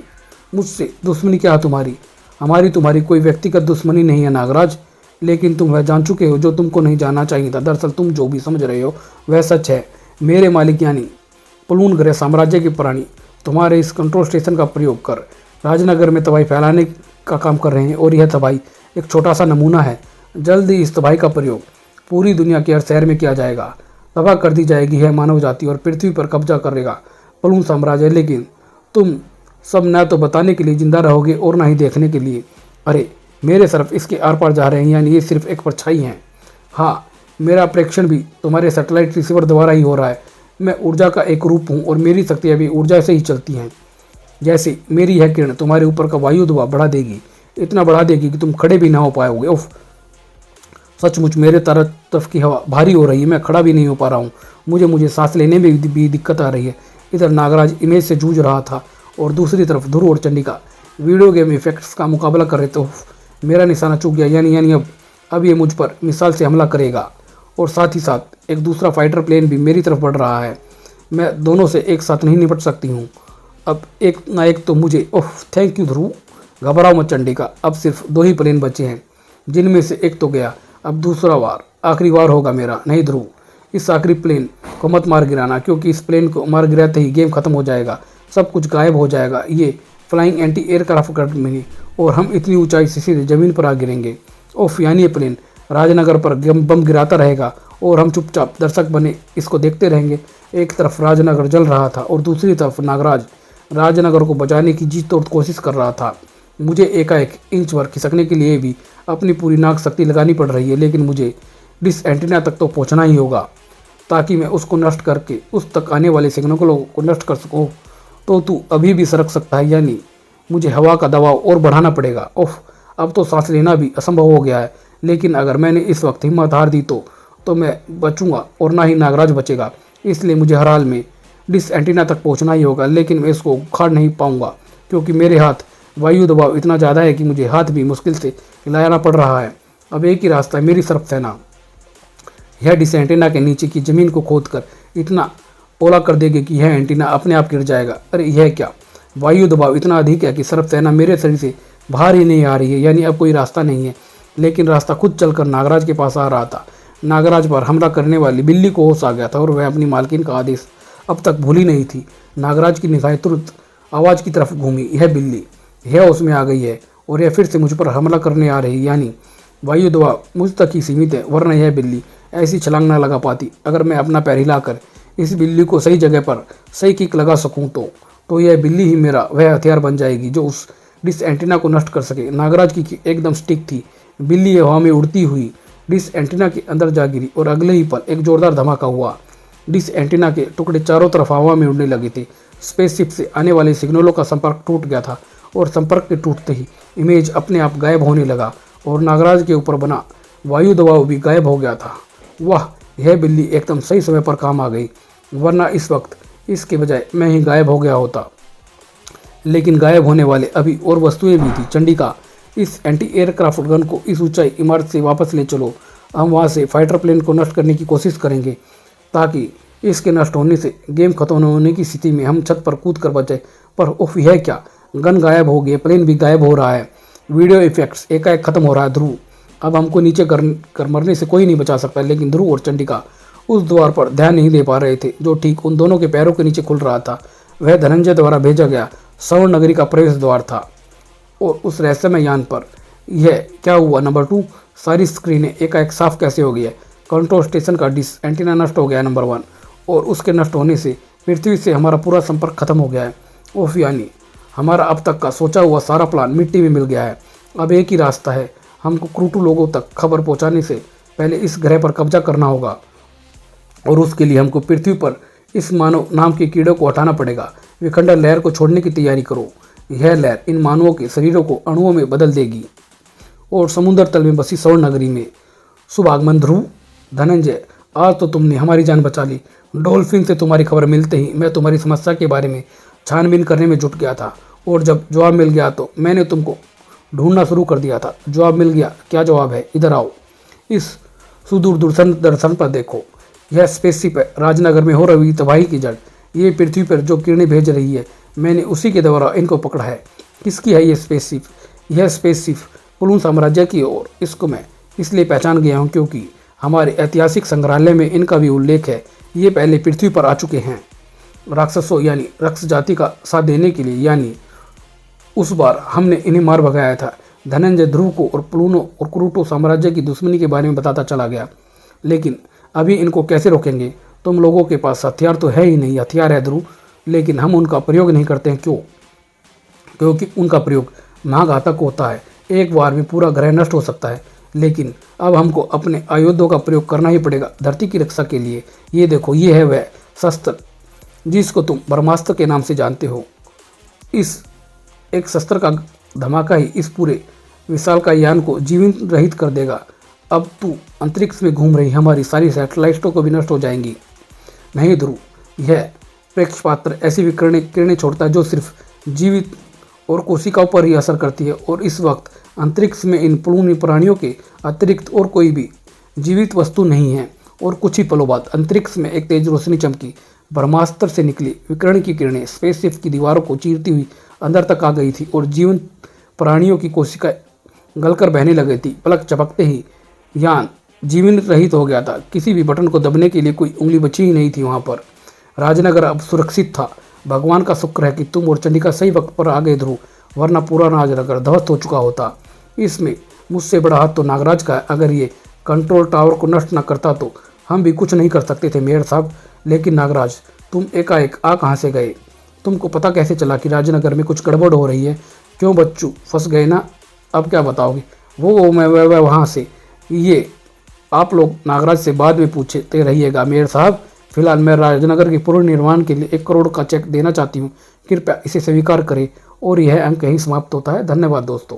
मुझसे दुश्मनी क्या है तुम्हारी? हमारी तुम्हारी कोई व्यक्तिगत दुश्मनी नहीं है नागराज, लेकिन तुम वह जान चुके हो जो तुमको नहीं जानना चाहिए था। दरअसल तुम जो भी समझ रहे हो वह सच है। मेरे मालिक यानी प्लून ग्रह साम्राज्य के प्राणी तुम्हारे इस कंट्रोल स्टेशन का प्रयोग कर राजनगर में तबाही फैलाने का काम कर रहे हैं, और यह तबाही एक छोटा सा नमूना है। जल्द ही इस तबाही का प्रयोग पूरी दुनिया के हर शहर में किया जाएगा। तबाह कर दी जाएगी है मानव जाति और पृथ्वी पर कब्जा करेगा प्लून साम्राज्य। लेकिन तुम सब न तो बताने के लिए जिंदा रहोगे और ना ही देखने के लिए। अरे मेरे सिर्फ इसके आर पार जा रहे हैं, यानी ये सिर्फ एक परछाई हैं। हाँ, मेरा प्रेक्षण भी तुम्हारे सैटेलाइट रिसीवर द्वारा ही हो रहा है। मैं ऊर्जा का एक रूप हूँ और मेरी शक्तियाँ भी ऊर्जा से ही चलती हैं। जैसे मेरी यह किरण तुम्हारे ऊपर का वायु दबाव बढ़ा देगी, इतना बढ़ा देगी कि तुम खड़े भी ना हो पाओगे। उफ, सचमुच मेरे तरफ की हवा भारी हो रही है, मैं खड़ा भी नहीं हो पा रहा हूँ। मुझे सांस लेने में भी दिक्कत आ रही है। इधर नागराज इमेज से जूझ रहा था और दूसरी तरफ ध्रुव और चंडिका वीडियो गेम इफेक्ट्स का मुकाबला कर रहे थे। मेरा निशाना चूक गया, यानी अब ये मुझ पर मिसाइल से हमला करेगा, और साथ ही साथ एक दूसरा फाइटर प्लेन भी मेरी तरफ बढ़ रहा है। मैं दोनों से एक साथ नहीं निपट सकती हूँ। अब एक ना एक तो मुझे, ओह थैंक यू ध्रुव। घबराओ मत चंडिका, अब सिर्फ 2 ही प्लेन बचे हैं, जिनमें से एक तो गया। अब दूसरा वार आखिरी वार होगा मेरा। नहीं ध्रुव, इस आखिरी प्लेन को मत मार गिराना, क्योंकि इस प्लेन को मार गिराते ही गेम खत्म हो जाएगा, सब कुछ गायब हो जाएगा। ये फ्लाइंग एंटी एयरक्राफ्ट कर में, और हम इतनी ऊंचाई से सीधे जमीन पर आ गिरेंगे। ओफ, यानी ये प्लेन राजनगर पर बम गिराता रहेगा और हम चुपचाप दर्शक बने इसको देखते रहेंगे। एक तरफ राजनगर जल रहा था और दूसरी तरफ नागराज राजनगर को बचाने की जी तोड़ कोशिश कर रहा था। मुझे एकाएक इंच भर खिसकने के लिए भी अपनी पूरी नाक शक्ति लगानी पड़ रही है, लेकिन मुझे डिस एंटीना तक तो पहुंचना ही होगा ताकि मैं उसको नष्ट करके उस तक आने वाले सिग्नलों को नष्ट कर सकूं। तो तू अभी भी सरक सकता है, यानी मुझे हवा का दबाव और बढ़ाना पड़ेगा। ओह, अब तो सांस लेना भी असंभव हो गया है। लेकिन अगर मैंने इस वक्त हिम्मत हार दी तो मैं बचूंगा और ना ही नागराज बचेगा। इसलिए मुझे हर हाल में डिस एंटीना तक पहुंचना ही होगा, लेकिन मैं इसको उखाड़ नहीं पाऊंगा क्योंकि मेरे हाथ वायु दबाव इतना ज़्यादा है कि मुझे हाथ भी मुश्किल से हिलाना पड़ रहा है। अब एक ही रास्ता है, मेरी सरफ सेना यह डिस एंटीना के नीचे की ज़मीन को खोदकर इतना ओला कर देगी कि यह एंटीना अपने आप गिर जाएगा। अरे यह क्या, वायु दबाव इतना अधिक है कि सरफ सेना मेरे शरीर से बाहर ही नहीं आ रही है, यानी अब कोई रास्ता नहीं है। लेकिन रास्ता खुद चलकर नागराज के पास आ रहा था। नागराज पर हमला करने वाली बिल्ली को होश आ गया था और वह अपनी मालकिन का आदेश अब तक भूली नहीं थी। नागराज की निगाहें तुरंत आवाज़ की तरफ घूमी। यह बिल्ली यह उसमें आ गई है और यह फिर से मुझ पर हमला करने आ रही है, यानी वायु दबाव मुझ तक ही सीमित है, वरना यह बिल्ली ऐसी छलांग ना लगा पाती। अगर मैं अपना पैर हिलाकर इस बिल्ली को सही जगह पर सही किक लगा सकूं तो यह बिल्ली ही मेरा वह हथियार बन जाएगी जो उस डिस एंटीना को नष्ट कर सके। नागराज की किक एकदम स्टिक थी। बिल्ली हवा में उड़ती हुई डिस एंटीना के अंदर जा गिरी और अगले ही पल एक जोरदार धमाका हुआ। डिस एंटीना के टुकड़े चारों तरफ हवा में उड़ने लगे थे। स्पेसशिप से आने वाले सिग्नलों का संपर्क टूट गया था और संपर्क के टूटते ही इमेज अपने आप गायब होने लगा और नागराज के ऊपर बना वायु दबाव भी गायब हो गया था। वाह, यह बिल्ली एकदम सही समय पर काम आ गई, वरना इस वक्त इसके बजाय मैं ही गायब हो गया होता। लेकिन गायब होने वाले अभी और वस्तुएं भी थी। चंडिका, इस एंटी एयरक्राफ्ट गन को इस ऊंचाई इमारत से वापस ले चलो। हम वहां से फाइटर प्लेन को नष्ट करने की कोशिश करेंगे ताकि इसके नष्ट होने से गेम खत्म होने की स्थिति में हम छत पर कूद कर बचे। पर उफ, यह क्या, गन गायब हो गई, प्लेन भी गायब हो रहा है, वीडियो इफेक्ट्स एकाएक खत्म हो रहा है। ध्रुव, अब हमको नीचे कर मरने से कोई नहीं बचा सकता। लेकिन ध्रुव और चंडिका उस द्वार पर ध्यान नहीं दे पा रहे थे जो ठीक उन दोनों के पैरों के नीचे खुल रहा था। वह धनंजय द्वारा भेजा गया स्वर्ण नगरी का प्रवेश द्वार था। और उस रहस्यमय यान पर यह क्या हुआ? नंबर 2, सारी स्क्रीनें एकाएक साफ कैसे हो गई है? कंट्रोल स्टेशन का डिश एंटीना नष्ट हो गया है नंबर 1, और उसके नष्ट होने से पृथ्वी से हमारा पूरा संपर्क खत्म हो गया है। ओफ, यानी हमारा अब तक का सोचा हुआ सारा प्लान मिट्टी में मिल गया है। अब एक ही रास्ता है, हमको क्रूटू लोगों तक खबर पहुंचाने से पहले इस ग्रह पर कब्जा करना होगा, और उसके लिए हमको पृथ्वी पर इस मानव नाम के कीड़े को हटाना पड़ेगा। विखंडन लहर को छोड़ने की तैयारी करो। यह लहर इन मानवों के शरीरों को अणुओं में बदल देगी और समुद्र तल में बसी स्वर्ण नगरी में शुभ आगमन। ध्रुव, धनंजय, आज तो तुमने हमारी जान बचा ली। डॉल्फिन से तुम्हारी खबर मिलते ही मैं तुम्हारी समस्या के बारे में छानबीन करने में जुट गया था, और जब जवाब मिल गया तो मैंने तुमको ढूंढना शुरू कर दिया था। जवाब मिल गया। क्या जवाब है? इधर आओ, इस सुदूर दर्शन पर देखो। यह स्पेसशिप है, राजनगर में हो रही तबाही की जड़। ये पृथ्वी पर जो किरणें भेज रही है, मैंने उसी के द्वारा इनको पकड़ा है। किसकी है ये स्पेसशिप? यह स्पेसशिप पुलून साम्राज्य की, और इसको मैं इसलिए पहचान गया हूँ क्योंकि हमारे ऐतिहासिक संग्रहालय में इनका भी उल्लेख है। ये पहले पृथ्वी पर आ चुके हैं राक्षसों यानी रक्ष जाति का साथ देने के लिए, यानी उस बार हमने इन्हें मार भगाया था। धनंजय ध्रुव को और प्लूनो और क्रूटो साम्राज्य की दुश्मनी के बारे में बताता चला गया, लेकिन अभी इनको कैसे रोकेंगे? तुम लोगों के पास हथियार तो है ही नहीं। हथियार है ध्रुव, लेकिन हम उनका प्रयोग नहीं करते हैं। क्यों? क्योंकि उनका प्रयोग महाघातक होता है। एक बार में पूरा ग्रह नष्ट हो सकता है, लेकिन अब हमको अपने आयुधों का प्रयोग करना ही पड़ेगा धरती की रक्षा के लिए। ये देखो, ये है वह शस्त्र जिसको तुम ब्रह्मास्त्र के नाम से जानते हो। इस एक शस्त्र का धमाका ही इस पूरे विशाल का यान को जीवन रहित कर देगा। अब तू अंतरिक्ष में घूम रही हमारी सारी सैटेलाइटों को भी नष्ट हो जाएंगी। नहीं ध्रुव, यह प्रेक्षपात्र ऐसी किरणें छोड़ता है जो सिर्फ जीवित और कोशिकाओं पर ही असर करती है, और इस वक्त अंतरिक्ष में इन प्लूनी प्राणियों के अतिरिक्त और कोई भी जीवित वस्तु नहीं है। और कुछ ही पलों बाद अंतरिक्ष में एक तेज रोशनी चमकी। ब्रह्मास्त्र से निकली विकिरण की किरणें स्पेसशिप की दीवारों को चीरती हुई अंदर तक आ गई थी, और जीवंत प्राणियों की कोशिकाएं गलकर बहने लगी थी। पलक चपकते ही यान जीवन रहित हो गया था। किसी भी बटन को दबने के लिए कोई उंगली बची ही नहीं थी वहां पर। राजनगर अब सुरक्षित था। भगवान का शुक्र है कि तुम और चंडिका सही वक्त पर आ गए ध्रुव, वरना पूरा राजनगर ध्वस्त हो चुका होता। इसमें मुझसे बड़ा हाथ तो नागराज का है। अगर ये कंट्रोल टावर को नष्ट न करता तो हम भी कुछ नहीं कर सकते थे मेयर साहब। लेकिन नागराज, तुम एकाएक आ कहाँ से गए? तुमको पता कैसे चला कि राजनगर में कुछ गड़बड़ हो रही है? क्यों बच्चू, फंस गए ना? अब क्या बताओगे? वो मैं वहाँ से। ये आप लोग नागराज से बाद में पूछते रहिएगा मेयर साहब। फिलहाल मैं राजनगर के पुनर्निर्माण के लिए 1 करोड़ का चेक देना चाहती हूँ। कृपया इसे स्वीकार करें। और यह अंक यहीं समाप्त होता है। धन्यवाद दोस्तों।